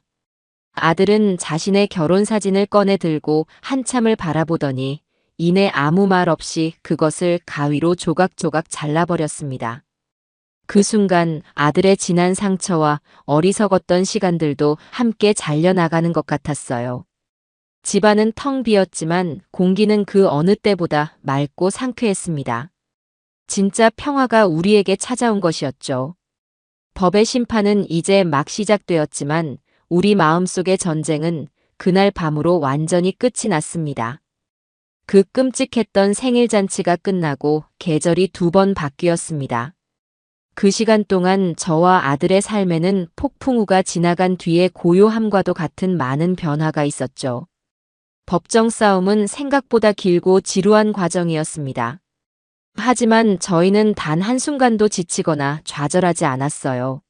A: 아들은 자신의 결혼 사진을 꺼내 들고 한참을 바라보더니 이내 아무 말 없이 그것을 가위로 조각조각 잘라버렸습니다. 그 순간 아들의 지난 상처와 어리석었던 시간들도 함께 잘려나가는 것 같았어요. 집안은 텅 비었지만 공기는 그 어느 때보다 맑고 상쾌했습니다. 진짜 평화가 우리에게 찾아온 것이었죠. 법의 심판은 이제 막 시작되었지만 우리 마음속의 전쟁은 그날 밤으로 완전히 끝이 났습니다. 그 끔찍했던 생일잔치가 끝나고 계절이 2번 바뀌었습니다. 그 시간 동안 저와 아들의 삶에는 폭풍우가 지나간 뒤에 고요함과도 같은 많은 변화가 있었죠. 법정 싸움은 생각보다 길고 지루한 과정이었습니다. 하지만 저희는 단 한순간도 지치거나 좌절하지 않았어요.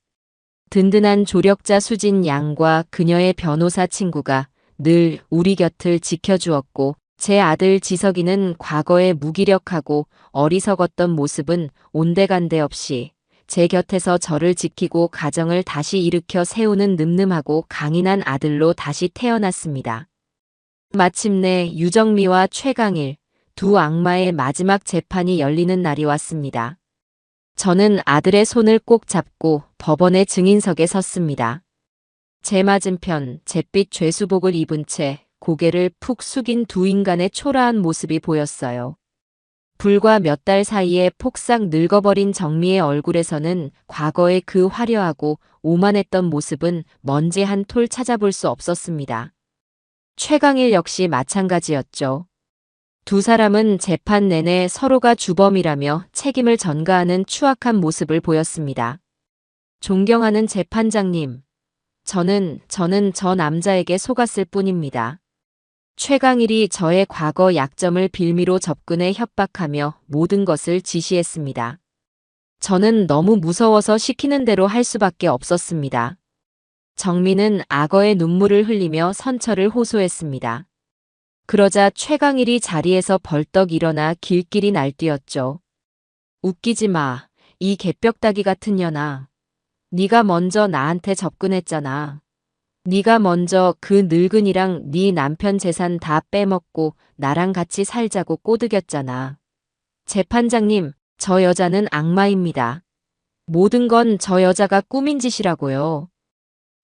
A: 든든한 조력자 수진 양과 그녀의 변호사 친구가 늘 우리 곁을 지켜주었고, 제 아들 지석이는 과거의 무기력하고 어리석었던 모습은 온데간데 없이 제 곁에서 저를 지키고 가정을 다시 일으켜 세우는 늠름하고 강인한 아들로 다시 태어났습니다. 마침내 유정미와 최강일, 두 악마의 마지막 재판이 열리는 날이 왔습니다. 저는 아들의 손을 꼭 잡고 법원의 증인석에 섰습니다. 제 맞은편 잿빛 죄수복을 입은 채 고개를 푹 숙인 두 인간의 초라한 모습이 보였어요. 불과 몇 달 사이에 폭삭 늙어버린 정미의 얼굴에서는 과거의 그 화려하고 오만했던 모습은 먼지 한 톨 찾아볼 수 없었습니다. 최강일 역시 마찬가지였죠. 두 사람은 재판 내내 서로가 주범이라며 책임을 전가하는 추악한 모습을 보였습니다. 존경하는 재판장님, 저는 저 남자에게 속았을 뿐입니다. 최강일이 저의 과거 약점을 빌미로 접근해 협박하며 모든 것을 지시했습니다. 저는 너무 무서워서 시키는 대로 할 수밖에 없었습니다. 정민은 악어의 눈물을 흘리며 선처를 호소했습니다. 그러자 최강일이 자리에서 벌떡 일어나 길길이 날뛰었죠. 웃기지 마, 이 개벽다귀 같은 년아. 네가 먼저 나한테 접근했잖아. 네가 먼저 그 늙은이랑 네 남편 재산 다 빼먹고 나랑 같이 살자고 꼬드겼잖아. 재판장님, 저 여자는 악마입니다. 모든 건 저 여자가 꾸민 짓이라고요.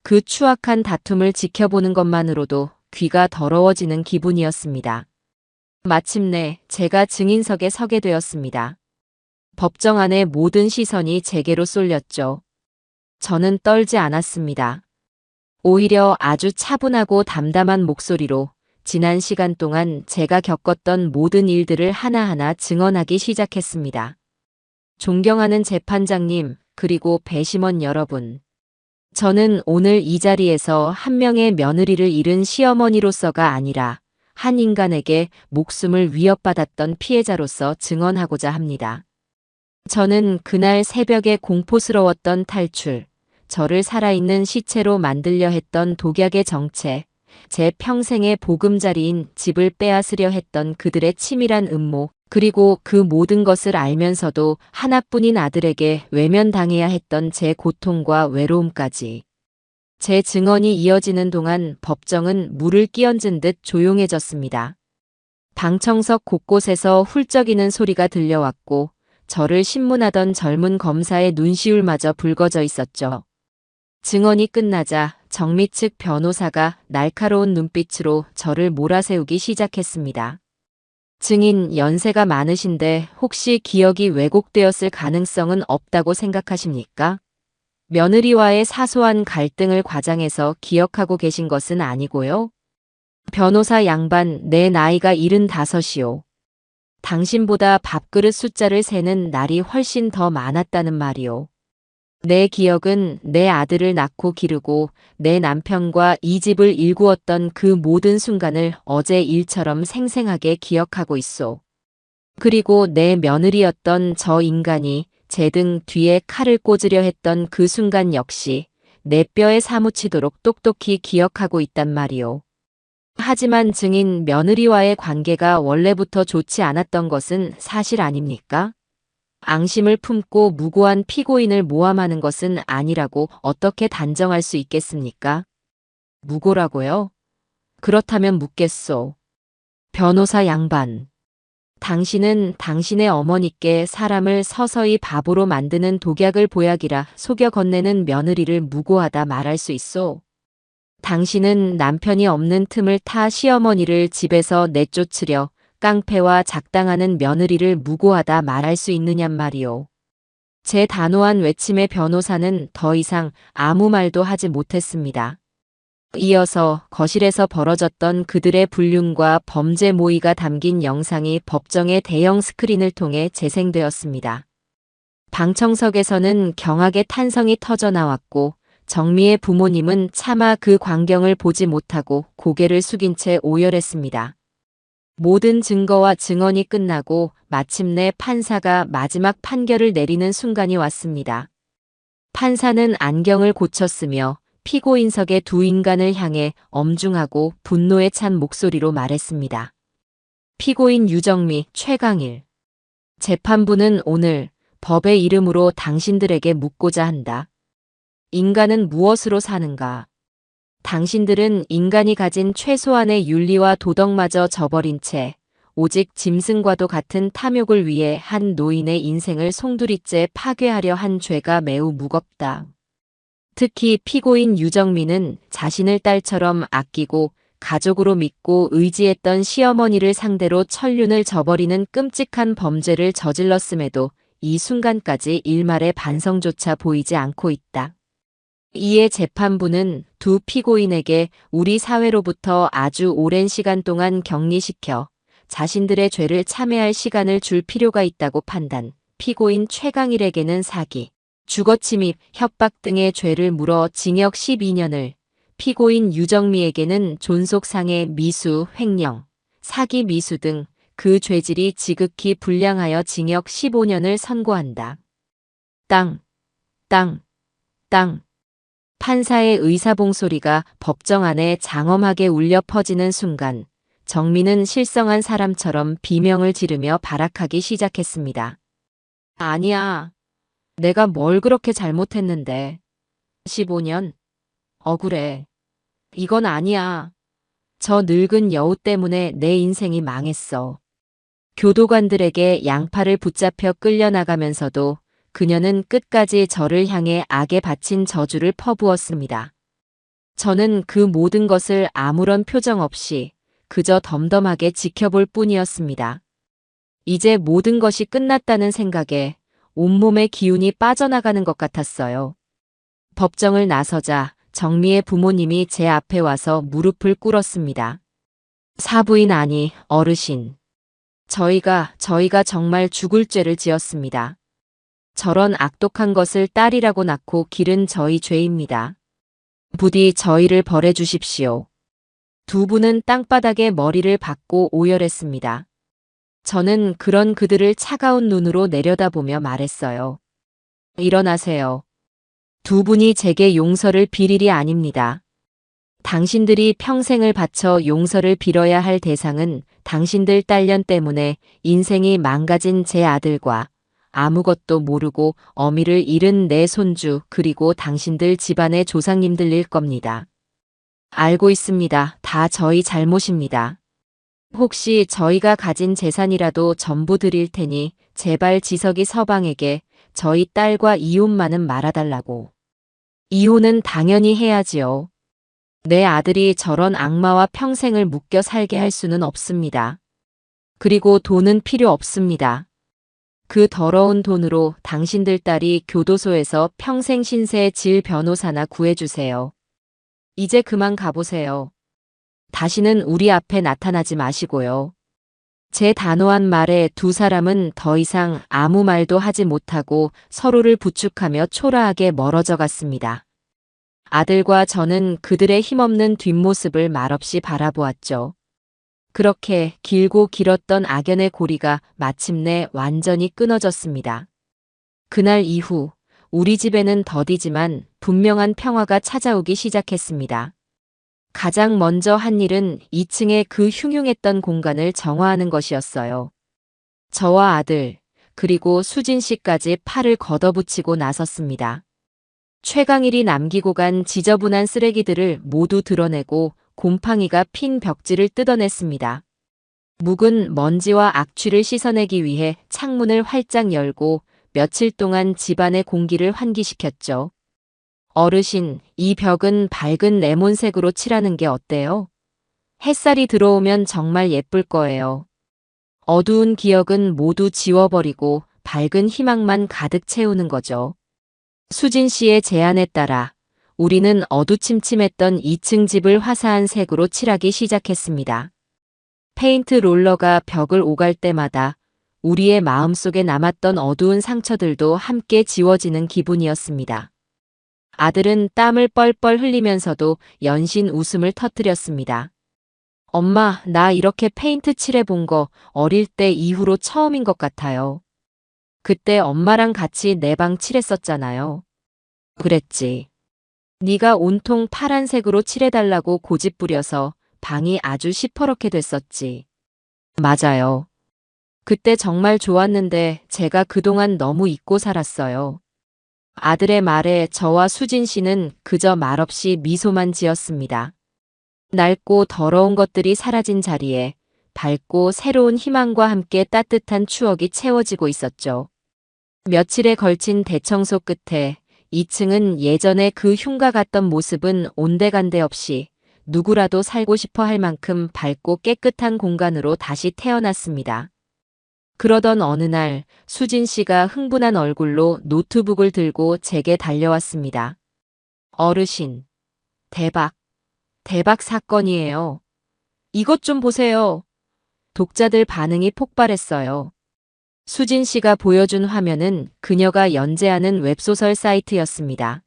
A: 그 추악한 다툼을 지켜보는 것만으로도 귀가 더러워지는 기분이었습니다. 마침내 제가 증인석에 서게 되었습니다. 법정 안의 모든 시선이 제게로 쏠렸죠. 저는 떨지 않았습니다. 오히려 아주 차분하고 담담한 목소리로 지난 시간 동안 제가 겪었던 모든 일들을 하나하나 증언하기 시작했습니다. 존경하는 재판장님, 그리고 배심원 여러분. 저는 오늘 이 자리에서 한 명의 며느리를 잃은 시어머니로서가 아니라 한 인간에게 목숨을 위협받았던 피해자로서 증언하고자 합니다. 저는 그날 새벽에 공포스러웠던 탈출, 저를 살아있는 시체로 만들려 했던 독약의 정체, 제 평생의 보금자리인 집을 빼앗으려 했던 그들의 치밀한 음모, 그리고 그 모든 것을 알면서도 하나뿐인 아들에게 외면당해야 했던 제 고통과 외로움까지. 제 증언이 이어지는 동안 법정은 물을 끼얹은 듯 조용해졌습니다. 방청석 곳곳에서 훌쩍이는 소리가 들려왔고 저를 신문하던 젊은 검사의 눈시울마저 붉어져 있었죠. 증언이 끝나자 정미 측 변호사가 날카로운 눈빛으로 저를 몰아세우기 시작했습니다. 증인 연세가 많으신데 혹시 기억이 왜곡되었을 가능성은 없다고 생각하십니까? 며느리와의 사소한 갈등을 과장해서 기억하고 계신 것은 아니고요. 변호사 양반, 내 나이가 75이요. 당신보다 밥그릇 숫자를 세는 날이 훨씬 더 많았다는 말이요. 내 기억은 내 아들을 낳고 기르고 내 남편과 이 집을 일구었던 그 모든 순간을 어제 일처럼 생생하게 기억하고 있소. 그리고 내 며느리였던 저 인간이 제 등 뒤에 칼을 꽂으려 했던 그 순간 역시 내 뼈에 사무치도록 똑똑히 기억하고 있단 말이오. 하지만 증인 며느리와의 관계가 원래부터 좋지 않았던 것은 사실 아닙니까? 앙심을 품고 무고한 피고인을 모함하는 것은 아니라고 어떻게 단정할 수 있겠습니까? 무고라고요? 그렇다면 묻겠소. 변호사 양반. 당신은 당신의 어머니께 사람을 서서히 바보로 만드는 독약을 보약이라 속여 건네는 며느리를 무고하다 말할 수 있소. 당신은 남편이 없는 틈을 타 시어머니를 집에서 내쫓으려 깡패와 작당하는 며느리를 무고하다 말할 수 있느냔 말이오. 제 단호한 외침에 변호사는 더 이상 아무 말도 하지 못했습니다. 이어서 거실에서 벌어졌던 그들의 불륜과 범죄 모의가 담긴 영상이 법정의 대형 스크린을 통해 재생되었습니다. 방청석에서는 경악의 탄성이 터져나왔고 정미의 부모님은 차마 그 광경을 보지 못하고 고개를 숙인 채 오열했습니다. 모든 증거와 증언이 끝나고 마침내 판사가 마지막 판결을 내리는 순간이 왔습니다. 판사는 안경을 고쳤으며 피고인석의 두 인간을 향해 엄중하고 분노에 찬 목소리로 말했습니다. 피고인 유정미, 최강일. 재판부는 오늘 법의 이름으로 당신들에게 묻고자 한다. 인간은 무엇으로 사는가? 당신들은 인간이 가진 최소한의 윤리와 도덕마저 저버린 채 오직 짐승과도 같은 탐욕을 위해 한 노인의 인생을 송두리째 파괴하려 한 죄가 매우 무겁다. 특히 피고인 유정민은 자신을 딸처럼 아끼고 가족으로 믿고 의지했던 시어머니를 상대로 천륜을 저버리는 끔찍한 범죄를 저질렀음에도 이 순간까지 일말의 반성조차 보이지 않고 있다. 이에 재판부는 두 피고인에게 우리 사회로부터 아주 오랜 시간 동안 격리시켜 자신들의 죄를 참회할 시간을 줄 필요가 있다고 판단, 피고인 최강일에게는 사기, 주거침입, 협박 등의 죄를 물어 징역 12년을, 피고인 유정미에게는 존속상해 미수, 횡령, 사기 미수 등 그 죄질이 지극히 불량하여 징역 15년을 선고한다. 땅, 땅, 땅. 판사의 의사봉 소리가 법정 안에 장엄하게 울려 퍼지는 순간 정민은 실성한 사람처럼 비명을 지르며 발악하기 시작했습니다. 아니야. 내가 뭘 그렇게 잘못했는데. 15년? 억울해. 이건 아니야. 저 늙은 여우 때문에 내 인생이 망했어. 교도관들에게 양팔을 붙잡혀 끌려나가면서도 그녀는 끝까지 저를 향해 악에 바친 저주를 퍼부었습니다. 저는 그 모든 것을 아무런 표정 없이 그저 덤덤하게 지켜볼 뿐이었습니다. 이제 모든 것이 끝났다는 생각에 온몸의 기운이 빠져나가는 것 같았어요. 법정을 나서자 정미의 부모님이 제 앞에 와서 무릎을 꿇었습니다. 사부인 아니, 어르신. 저희가 정말 죽을 죄를 지었습니다. 저런 악독한 것을 딸이라고 낳고 기른 저희 죄입니다. 부디 저희를 벌해 주십시오. 두 분은 땅바닥에 머리를 박고 오열했습니다. 저는 그런 그들을 차가운 눈으로 내려다보며 말했어요. 일어나세요. 두 분이 제게 용서를 빌 일이 아닙니다. 당신들이 평생을 바쳐 용서를 빌어야 할 대상은 당신들 딸년 때문에 인생이 망가진 제 아들과 아무것도 모르고 어미를 잃은 내 손주 그리고 당신들 집안의 조상님들일 겁니다. 알고 있습니다. 다 저희 잘못입니다. 혹시 저희가 가진 재산이라도 전부 드릴 테니 제발 지석이 서방에게 저희 딸과 이혼만은 말아달라고. 이혼은 당연히 해야지요. 내 아들이 저런 악마와 평생을 묶여 살게 할 수는 없습니다. 그리고 돈은 필요 없습니다. 그 더러운 돈으로 당신들 딸이 교도소에서 평생 신세 질 변호사나 구해주세요. 이제 그만 가보세요. 다시는 우리 앞에 나타나지 마시고요. 제 단호한 말에 두 사람은 더 이상 아무 말도 하지 못하고 서로를 부축하며 초라하게 멀어져 갔습니다. 아들과 저는 그들의 힘없는 뒷모습을 말없이 바라보았죠. 그렇게 길고 길었던 악연의 고리가 마침내 완전히 끊어졌습니다. 그날 이후 우리 집에는 더디지만 분명한 평화가 찾아오기 시작했습니다. 가장 먼저 한 일은 2층의 그 흉흉했던 공간을 정화하는 것이었어요. 저와 아들, 그리고 수진 씨까지 팔을 걷어붙이고 나섰습니다. 최강일이 남기고 간 지저분한 쓰레기들을 모두 드러내고 곰팡이가 핀 벽지를 뜯어냈습니다. 묵은 먼지와 악취를 씻어내기 위해 창문을 활짝 열고 며칠 동안 집안의 공기를 환기시켰죠. 어르신, 이 벽은 밝은 레몬색으로 칠하는 게 어때요? 햇살이 들어오면 정말 예쁠 거예요. 어두운 기억은 모두 지워버리고 밝은 희망만 가득 채우는 거죠. 수진 씨의 제안에 따라 우리는 어두침침했던 2층 집을 화사한 색으로 칠하기 시작했습니다. 페인트 롤러가 벽을 오갈 때마다 우리의 마음속에 남았던 어두운 상처들도 함께 지워지는 기분이었습니다. 아들은 땀을 뻘뻘 흘리면서도 연신 웃음을 터뜨렸습니다. 엄마, 나 이렇게 페인트 칠해본 거 어릴 때 이후로 처음인 것 같아요. 그때 엄마랑 같이 내 방 칠했었잖아요. 그랬지. 네가 온통 파란색으로 칠해달라고 고집부려서 방이 아주 시퍼렇게 됐었지. 맞아요. 그때 정말 좋았는데 제가 그동안 너무 잊고 살았어요. 아들의 말에 저와 수진 씨는 그저 말없이 미소만 지었습니다. 낡고 더러운 것들이 사라진 자리에 밝고 새로운 희망과 함께 따뜻한 추억이 채워지고 있었죠. 며칠에 걸친 대청소 끝에 2층은 예전에 그 흉가 같던 모습은 온데간데 없이 누구라도 살고 싶어 할 만큼 밝고 깨끗한 공간으로 다시 태어났습니다. 그러던 어느 날 수진 씨가 흥분한 얼굴로 노트북을 들고 제게 달려왔습니다. 어르신, 대박 사건이에요. 이것 좀 보세요. 독자들 반응이 폭발했어요. 수진 씨가 보여준 화면은 그녀가 연재하는 웹소설 사이트였습니다.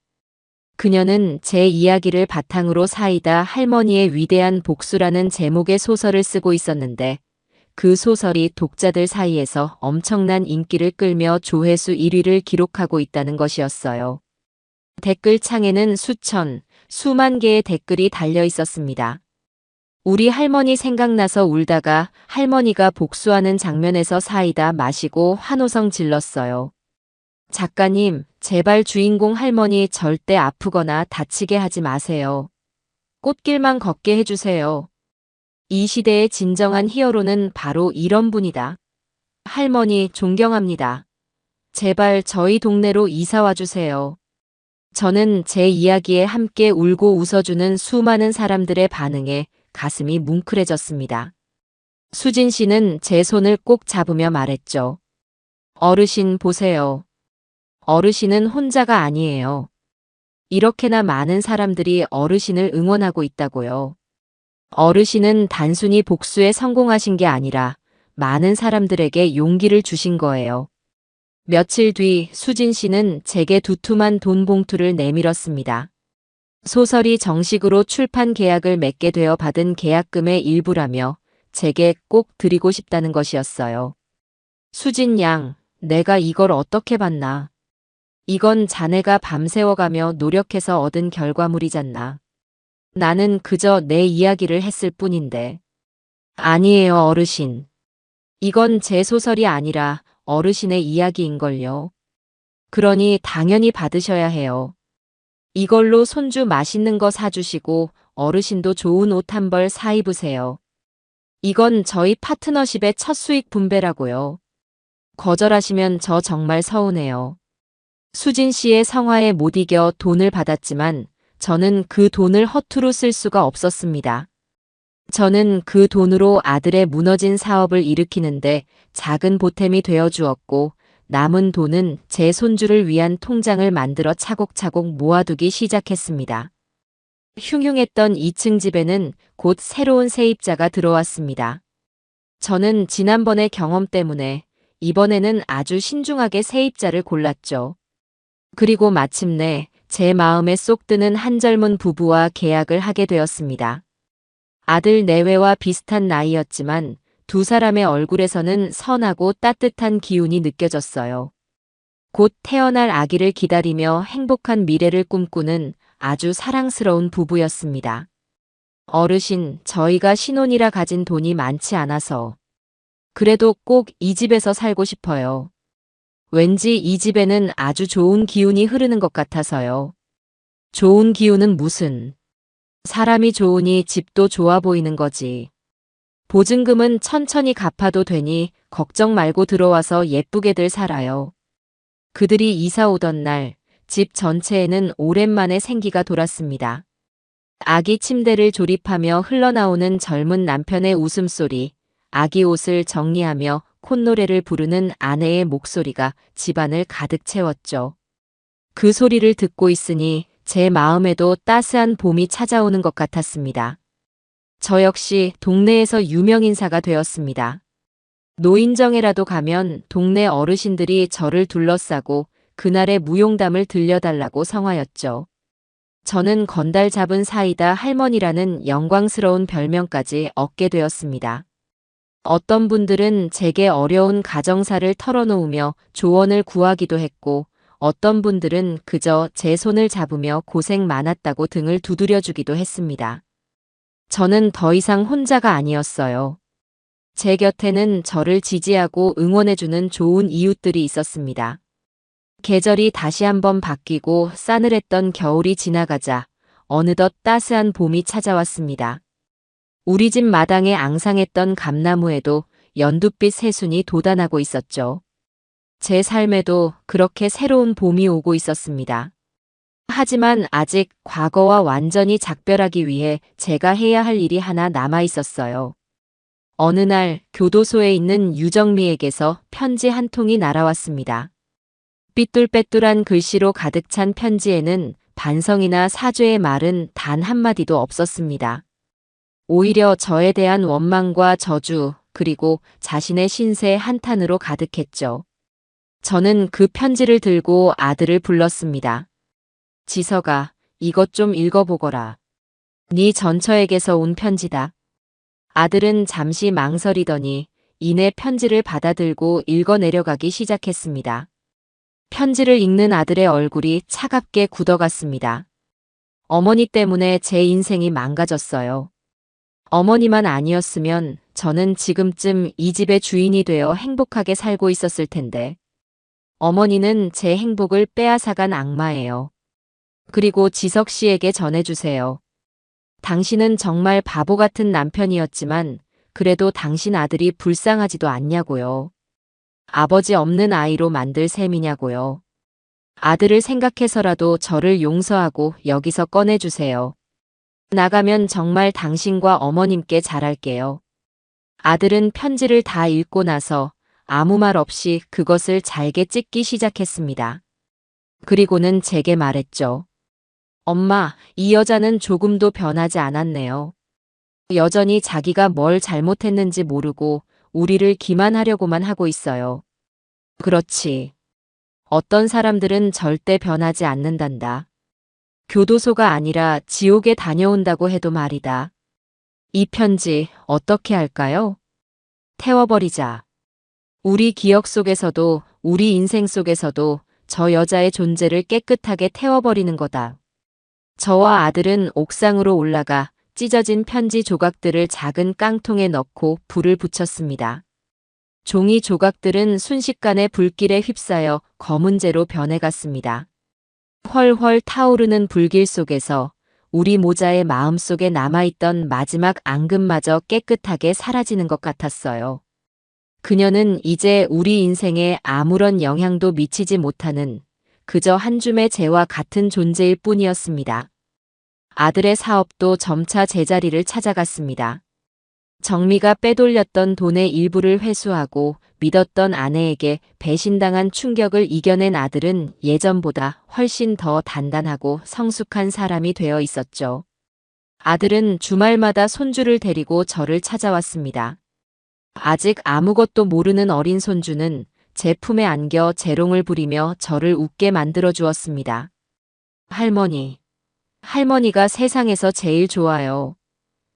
A: 그녀는 제 이야기를 바탕으로 사이다 할머니의 위대한 복수라는 제목의 소설을 쓰고 있었는데 그 소설이 독자들 사이에서 엄청난 인기를 끌며 조회수 1위를 기록하고 있다는 것이었어요. 댓글창에는 수만 개의 댓글이 달려 있었습니다. 우리 할머니 생각나서 울다가 할머니가 복수하는 장면에서 사이다 마시고 환호성 질렀어요. 작가님, 제발 주인공 할머니 절대 아프거나 다치게 하지 마세요. 꽃길만 걷게 해주세요. 이 시대의 진정한 히어로는 바로 이런 분이다. 할머니 존경합니다. 제발 저희 동네로 이사와 주세요. 저는 제 이야기에 함께 울고 웃어주는 수많은 사람들의 반응에 가슴이 뭉클해졌습니다. 수진 씨는 제 손을 꼭 잡으며 말했죠. 어르신 보세요. 어르신은 혼자가 아니에요. 이렇게나 많은 사람들이 어르신을 응원하고 있다고요. 어르신은 단순히 복수에 성공하신 게 아니라 많은 사람들에게 용기를 주신 거예요. 며칠 뒤 수진 씨는 제게 두툼한 돈 봉투를 내밀었습니다. 소설이 정식으로 출판 계약을 맺게 되어 받은 계약금의 일부라며 제게 꼭 드리고 싶다는 것이었어요. 수진 양, 내가 이걸 어떻게 받나? 이건 자네가 밤새워가며 노력해서 얻은 결과물이잖나. 나는 그저 내 이야기를 했을 뿐인데. 아니에요, 어르신. 이건 제 소설이 아니라 어르신의 이야기인걸요. 그러니 당연히 받으셔야 해요. 이걸로 손주 맛있는 거 사주시고 어르신도 좋은 옷 한 벌 사 입으세요. 이건 저희 파트너십의 첫 수익 분배라고요. 거절하시면 저 정말 서운해요. 수진 씨의 성화에 못 이겨 돈을 받았지만 저는 그 돈을 허투루 쓸 수가 없었습니다. 저는 그 돈으로 아들의 무너진 사업을 일으키는데 작은 보탬이 되어 주었고, 남은 돈은 제 손주를 위한 통장을 만들어 차곡차곡 모아두기 시작했습니다. 흉흉했던 2층 집에는 곧 새로운 세입자가 들어왔습니다. 저는 지난번의 경험 때문에 이번에는 아주 신중하게 세입자를 골랐죠. 그리고 마침내 제 마음에 쏙 드는 한 젊은 부부와 계약을 하게 되었습니다. 아들 내외와 비슷한 나이였지만 두 사람의 얼굴에서는 선하고 따뜻한 기운이 느껴졌어요. 곧 태어날 아기를 기다리며 행복한 미래를 꿈꾸는 아주 사랑스러운 부부였습니다. 어르신, 저희가 신혼이라 가진 돈이 많지 않아서 그래도 꼭 이 집에서 살고 싶어요. 왠지 이 집에는 아주 좋은 기운이 흐르는 것 같아서요. 좋은 기운은 무슨? 사람이 좋으니 집도 좋아 보이는 거지. 보증금은 천천히 갚아도 되니 걱정 말고 들어와서 예쁘게들 살아요. 그들이 이사 오던 날, 집 전체에는 오랜만에 생기가 돌았습니다. 아기 침대를 조립하며 흘러나오는 젊은 남편의 웃음소리, 아기 옷을 정리하며 콧노래를 부르는 아내의 목소리가 집안을 가득 채웠죠. 그 소리를 듣고 있으니 제 마음에도 따스한 봄이 찾아오는 것 같았습니다. 저 역시 동네에서 유명인사가 되었습니다. 노인정에라도 가면 동네 어르신들이 저를 둘러싸고 그날의 무용담을 들려달라고 성하였죠. 저는 건달 잡은 사이다 할머니라는 영광스러운 별명까지 얻게 되었습니다. 어떤 분들은 제게 어려운 가정사를 털어놓으며 조언을 구하기도 했고, 어떤 분들은 그저 제 손을 잡으며 고생 많았다고 등을 두드려주기도 했습니다. 저는 더 이상 혼자가 아니었어요. 제 곁에는 저를 지지하고 응원해주는 좋은 이웃들이 있었습니다. 계절이 다시 한번 바뀌고 싸늘했던 겨울이 지나가자 어느덧 따스한 봄이 찾아왔습니다. 우리 집 마당에 앙상했던 감나무에도 연두빛 새순이 돋아나고 있었죠. 제 삶에도 그렇게 새로운 봄이 오고 있었습니다. 하지만 아직 과거와 완전히 작별하기 위해 제가 해야 할 일이 하나 남아 있었어요. 어느 날 교도소에 있는 유정미에게서 편지 한 통이 날아왔습니다. 삐뚤빼뚤한 글씨로 가득 찬 편지에는 반성이나 사죄의 말은 단 한마디도 없었습니다. 오히려 저에 대한 원망과 저주, 그리고 자신의 신세 한탄으로 가득했죠. 저는 그 편지를 들고 아들을 불렀습니다. 지석아, 이것 좀 읽어보거라. 네 전처에게서 온 편지다. 아들은 잠시 망설이더니 이내 편지를 받아들고 읽어내려가기 시작했습니다. 편지를 읽는 아들의 얼굴이 차갑게 굳어갔습니다. 어머니 때문에 제 인생이 망가졌어요. 어머니만 아니었으면 저는 지금쯤 이 집의 주인이 되어 행복하게 살고 있었을 텐데. 어머니는 제 행복을 빼앗아간 악마예요. 그리고 지석 씨에게 전해주세요. 당신은 정말 바보 같은 남편이었지만 그래도 당신 아들이 불쌍하지도 않냐고요. 아버지 없는 아이로 만들 셈이냐고요. 아들을 생각해서라도 저를 용서하고 여기서 꺼내주세요. 나가면 정말 당신과 어머님께 잘할게요. 아들은 편지를 다 읽고 나서 아무 말 없이 그것을 잘게 찢기 시작했습니다. 그리고는 제게 말했죠. 엄마, 이 여자는 조금도 변하지 않았네요. 여전히 자기가 뭘 잘못했는지 모르고 우리를 기만하려고만 하고 있어요. 그렇지. 어떤 사람들은 절대 변하지 않는단다. 교도소가 아니라 지옥에 다녀온다고 해도 말이다. 이 편지 어떻게 할까요? 태워버리자. 우리 기억 속에서도 우리 인생 속에서도 저 여자의 존재를 깨끗하게 태워버리는 거다. 저와 아들은 옥상으로 올라가 찢어진 편지 조각들을 작은 깡통에 넣고 불을 붙였습니다. 종이 조각들은 순식간에 불길에 휩싸여 검은재로 변해갔습니다. 헐헐 타오르는 불길 속에서 우리 모자의 마음속에 남아있던 마지막 앙금마저 깨끗하게 사라지는 것 같았어요. 그녀는 이제 우리 인생에 아무런 영향도 미치지 못하는 그저 한 줌의 재와 같은 존재일 뿐이었습니다. 아들의 사업도 점차 제자리를 찾아갔습니다. 정미가 빼돌렸던 돈의 일부를 회수하고 믿었던 아내에게 배신당한 충격을 이겨낸 아들은 예전보다 훨씬 더 단단하고 성숙한 사람이 되어 있었죠. 아들은 주말마다 손주를 데리고 저를 찾아왔습니다. 아직 아무것도 모르는 어린 손주는 제 품에 안겨 재롱을 부리며 저를 웃게 만들어 주었습니다. 할머니, 할머니가 세상에서 제일 좋아요.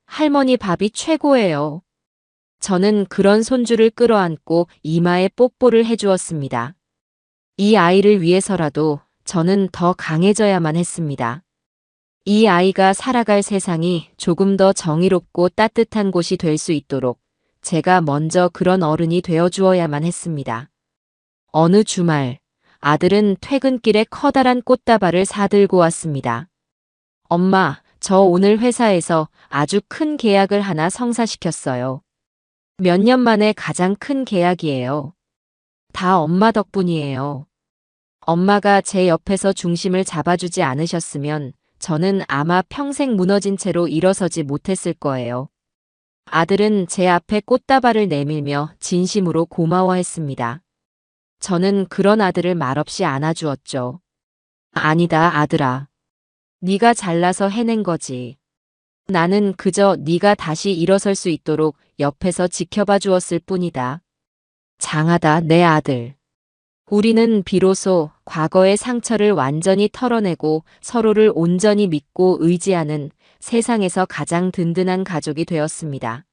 A: 할머니 밥이 최고예요. 저는 그런 손주를 끌어안고 이마에 뽀뽀를 해주었습니다. 이 아이를 위해서라도 저는 더 강해져야만 했습니다. 이 아이가 살아갈 세상이 조금 더 정의롭고 따뜻한 곳이 될 수 있도록 제가 먼저 그런 어른이 되어 주어야만 했습니다. 어느 주말, 아들은 퇴근길에 커다란 꽃다발을 사들고 왔습니다. 엄마, 저 오늘 회사에서 아주 큰 계약을 하나 성사시켰어요. 몇 년 만에 가장 큰 계약이에요. 다 엄마 덕분이에요. 엄마가 제 옆에서 중심을 잡아주지 않으셨으면 저는 아마 평생 무너진 채로 일어서지 못했을 거예요. 아들은 제 앞에 꽃다발을 내밀며 진심으로 고마워했습니다. 저는 그런 아들을 말없이 안아주었죠. 아니다, 아들아. 네가 잘나서 해낸 거지. 나는 그저 네가 다시 일어설 수 있도록 옆에서 지켜봐 주었을 뿐이다. 장하다, 내 아들. 우리는 비로소 과거의 상처를 완전히 털어내고 서로를 온전히 믿고 의지하는 세상에서 가장 든든한 가족이 되었습니다.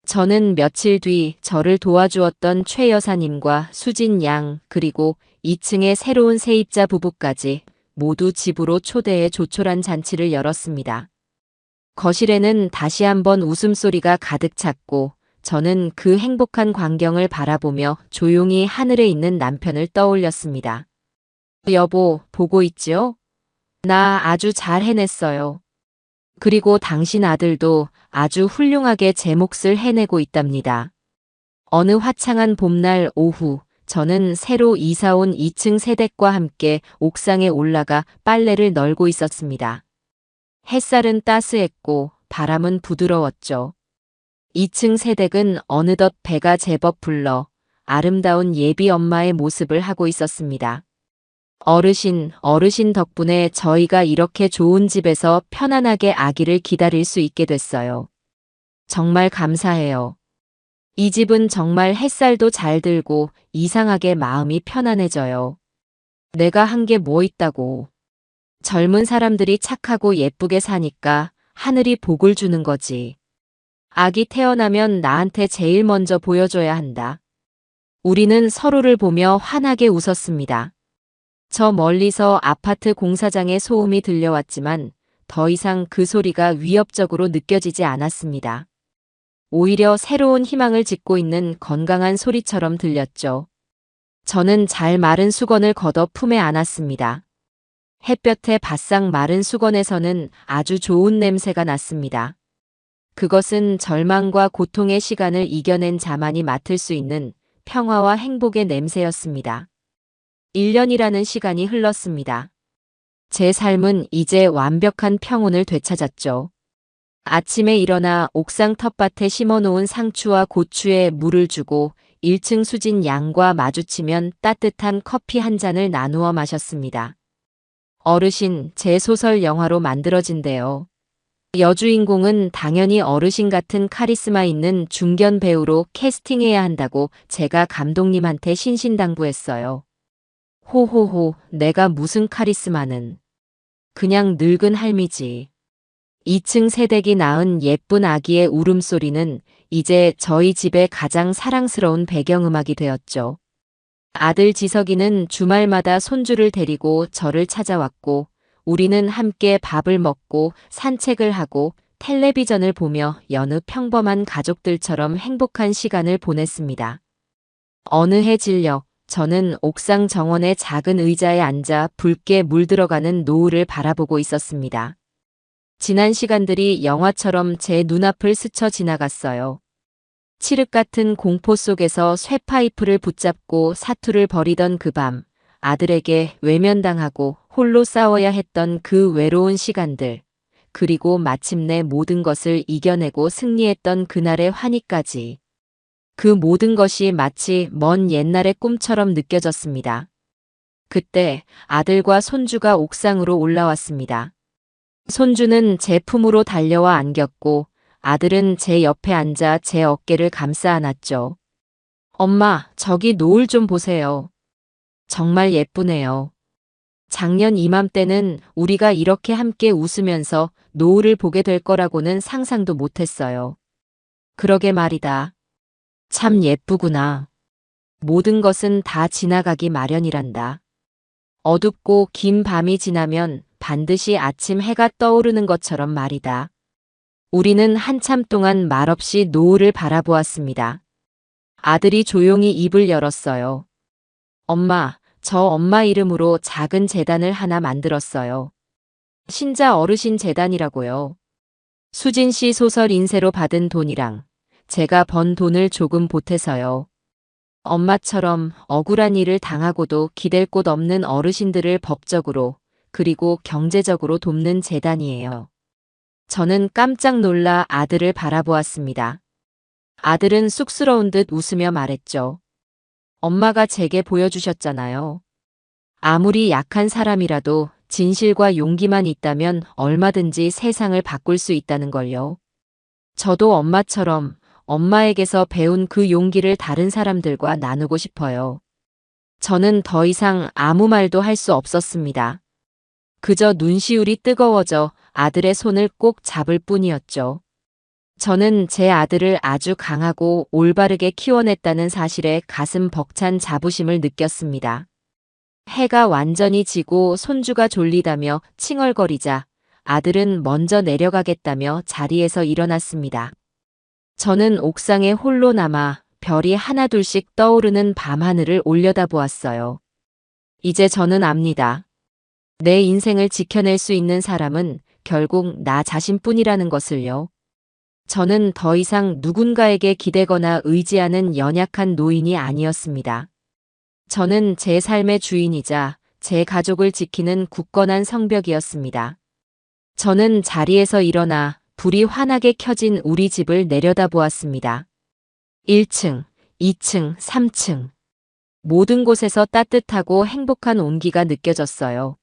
A: 저는 며칠 뒤 저를 도와주었던 최 여사님과 수진 양 그리고 2층의 새로운 세입자 부부까지 모두 집으로 초대해 조촐한 잔치를 열었습니다. 거실에는 다시 한번 웃음소리가 가득 찼고 저는 그 행복한 광경을 바라보며 조용히 하늘에 있는 남편을 떠올렸습니다. 여보, 보고 있지요? 나 아주 잘 해냈어요. 그리고 당신 아들도 아주 훌륭하게 제 몫을 해내고 있답니다. 어느 화창한 봄날 오후, 저는 새로 이사온 2층 세댁과 함께 옥상에 올라가 빨래를 널고 있었습니다. 햇살은 따스했고 바람은 부드러웠죠. 2층 세댁은 어느덧 배가 제법 불러 아름다운 예비 엄마의 모습을 하고 있었습니다. 어르신 덕분에 저희가 이렇게 좋은 집에서 편안하게 아기를 기다릴 수 있게 됐어요. 정말 감사해요. 이 집은 정말 햇살도 잘 들고 이상하게 마음이 편안해져요. 내가 한 게 뭐 있다고. 젊은 사람들이 착하고 예쁘게 사니까 하늘이 복을 주는 거지. 아기 태어나면 나한테 제일 먼저 보여줘야 한다. 우리는 서로를 보며 환하게 웃었습니다. 저 멀리서 아파트 공사장의 소음이 들려왔지만 더 이상 그 소리가 위협적으로 느껴지지 않았습니다. 오히려 새로운 희망을 짓고 있는 건강한 소리처럼 들렸죠. 저는 잘 마른 수건을 걷어 품에 안았습니다. 햇볕에 바싹 마른 수건에서는 아주 좋은 냄새가 났습니다. 그것은 절망과 고통의 시간을 이겨낸 자만이 맡을 수 있는 평화와 행복의 냄새였습니다. 1년이라는 시간이 흘렀습니다. 제 삶은 이제 완벽한 평온을 되찾았죠. 아침에 일어나 옥상 텃밭에 심어놓은 상추와 고추에 물을 주고 1층 수진 양과 마주치면 따뜻한 커피 한 잔을 나누어 마셨습니다. 어르신, 제 소설 영화로 만들어진대요. 여주인공은 당연히 어르신 같은 카리스마 있는 중견 배우로 캐스팅해야 한다고 제가 감독님한테 신신당부했어요. 호호호, 내가 무슨 카리스마는. 그냥 늙은 할미지. 2층 세댁이 낳은 예쁜 아기의 울음소리는 이제 저희 집의 가장 사랑스러운 배경음악이 되었죠. 아들 지석이는 주말마다 손주를 데리고 저를 찾아왔고 우리는 함께 밥을 먹고 산책을 하고 텔레비전을 보며 여느 평범한 가족들처럼 행복한 시간을 보냈습니다. 어느 해 진력, 저는 옥상 정원의 작은 의자에 앉아 붉게 물들어가는 노을을 바라보고 있었습니다. 지난 시간들이 영화처럼 제 눈앞을 스쳐 지나갔어요. 칠흑 같은 공포 속에서 쇠파이프를 붙잡고 사투를 벌이던 그 밤, 아들에게 외면당하고 홀로 싸워야 했던 그 외로운 시간들, 그리고 마침내 모든 것을 이겨내고 승리했던 그날의 환희까지. 그 모든 것이 마치 먼 옛날의 꿈처럼 느껴졌습니다. 그때 아들과 손주가 옥상으로 올라왔습니다. 손주는 제 품으로 달려와 안겼고 아들은 제 옆에 앉아 제 어깨를 감싸 안았죠. 엄마, 저기 노을 좀 보세요. 정말 예쁘네요. 작년 이맘때는 우리가 이렇게 함께 웃으면서 노을을 보게 될 거라고는 상상도 못했어요. 그러게 말이다. 참 예쁘구나. 모든 것은 다 지나가기 마련이란다. 어둡고 긴 밤이 지나면 반드시 아침 해가 떠오르는 것처럼 말이다. 우리는 한참 동안 말없이 노을을 바라보았습니다. 아들이 조용히 입을 열었어요. 엄마, 저 엄마 이름으로 작은 재단을 하나 만들었어요. 신자 어르신 재단이라고요. 수진 씨 소설 인쇄로 받은 돈이랑 제가 번 돈을 조금 보태서요. 엄마처럼 억울한 일을 당하고도 기댈 곳 없는 어르신들을 법적으로 그리고 경제적으로 돕는 재단이에요. 저는 깜짝 놀라 아들을 바라보았습니다. 아들은 쑥스러운 듯 웃으며 말했죠. 엄마가 제게 보여주셨잖아요. 아무리 약한 사람이라도 진실과 용기만 있다면 얼마든지 세상을 바꿀 수 있다는 걸요. 저도 엄마처럼 엄마에게서 배운 그 용기를 다른 사람들과 나누고 싶어요. 저는 더 이상 아무 말도 할 수 없었습니다. 그저 눈시울이 뜨거워져 아들의 손을 꼭 잡을 뿐이었죠. 저는 제 아들을 아주 강하고 올바르게 키워냈다는 사실에 가슴 벅찬 자부심을 느꼈습니다. 해가 완전히 지고 손주가 졸리다며 칭얼거리자 아들은 먼저 내려가겠다며 자리에서 일어났습니다. 저는 옥상에 홀로 남아 별이 하나둘씩 떠오르는 밤하늘을 올려다보았어요. 이제 저는 압니다. 내 인생을 지켜낼 수 있는 사람은 결국 나 자신뿐이라는 것을요. 저는 더 이상 누군가에게 기대거나 의지하는 연약한 노인이 아니었습니다. 저는 제 삶의 주인이자 제 가족을 지키는 굳건한 성벽이었습니다. 저는 자리에서 일어나 불이 환하게 켜진 우리 집을 내려다보았습니다. 1층, 2층, 3층. 모든 곳에서 따뜻하고 행복한 온기가 느껴졌어요.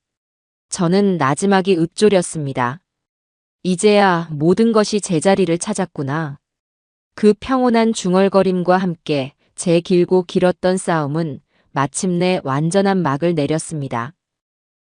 A: 저는 나지막이 읊조렸습니다. 이제야 모든 것이 제자리를 찾았구나. 그 평온한 중얼거림과 함께 제 길고 길었던 싸움은 마침내 완전한 막을 내렸습니다.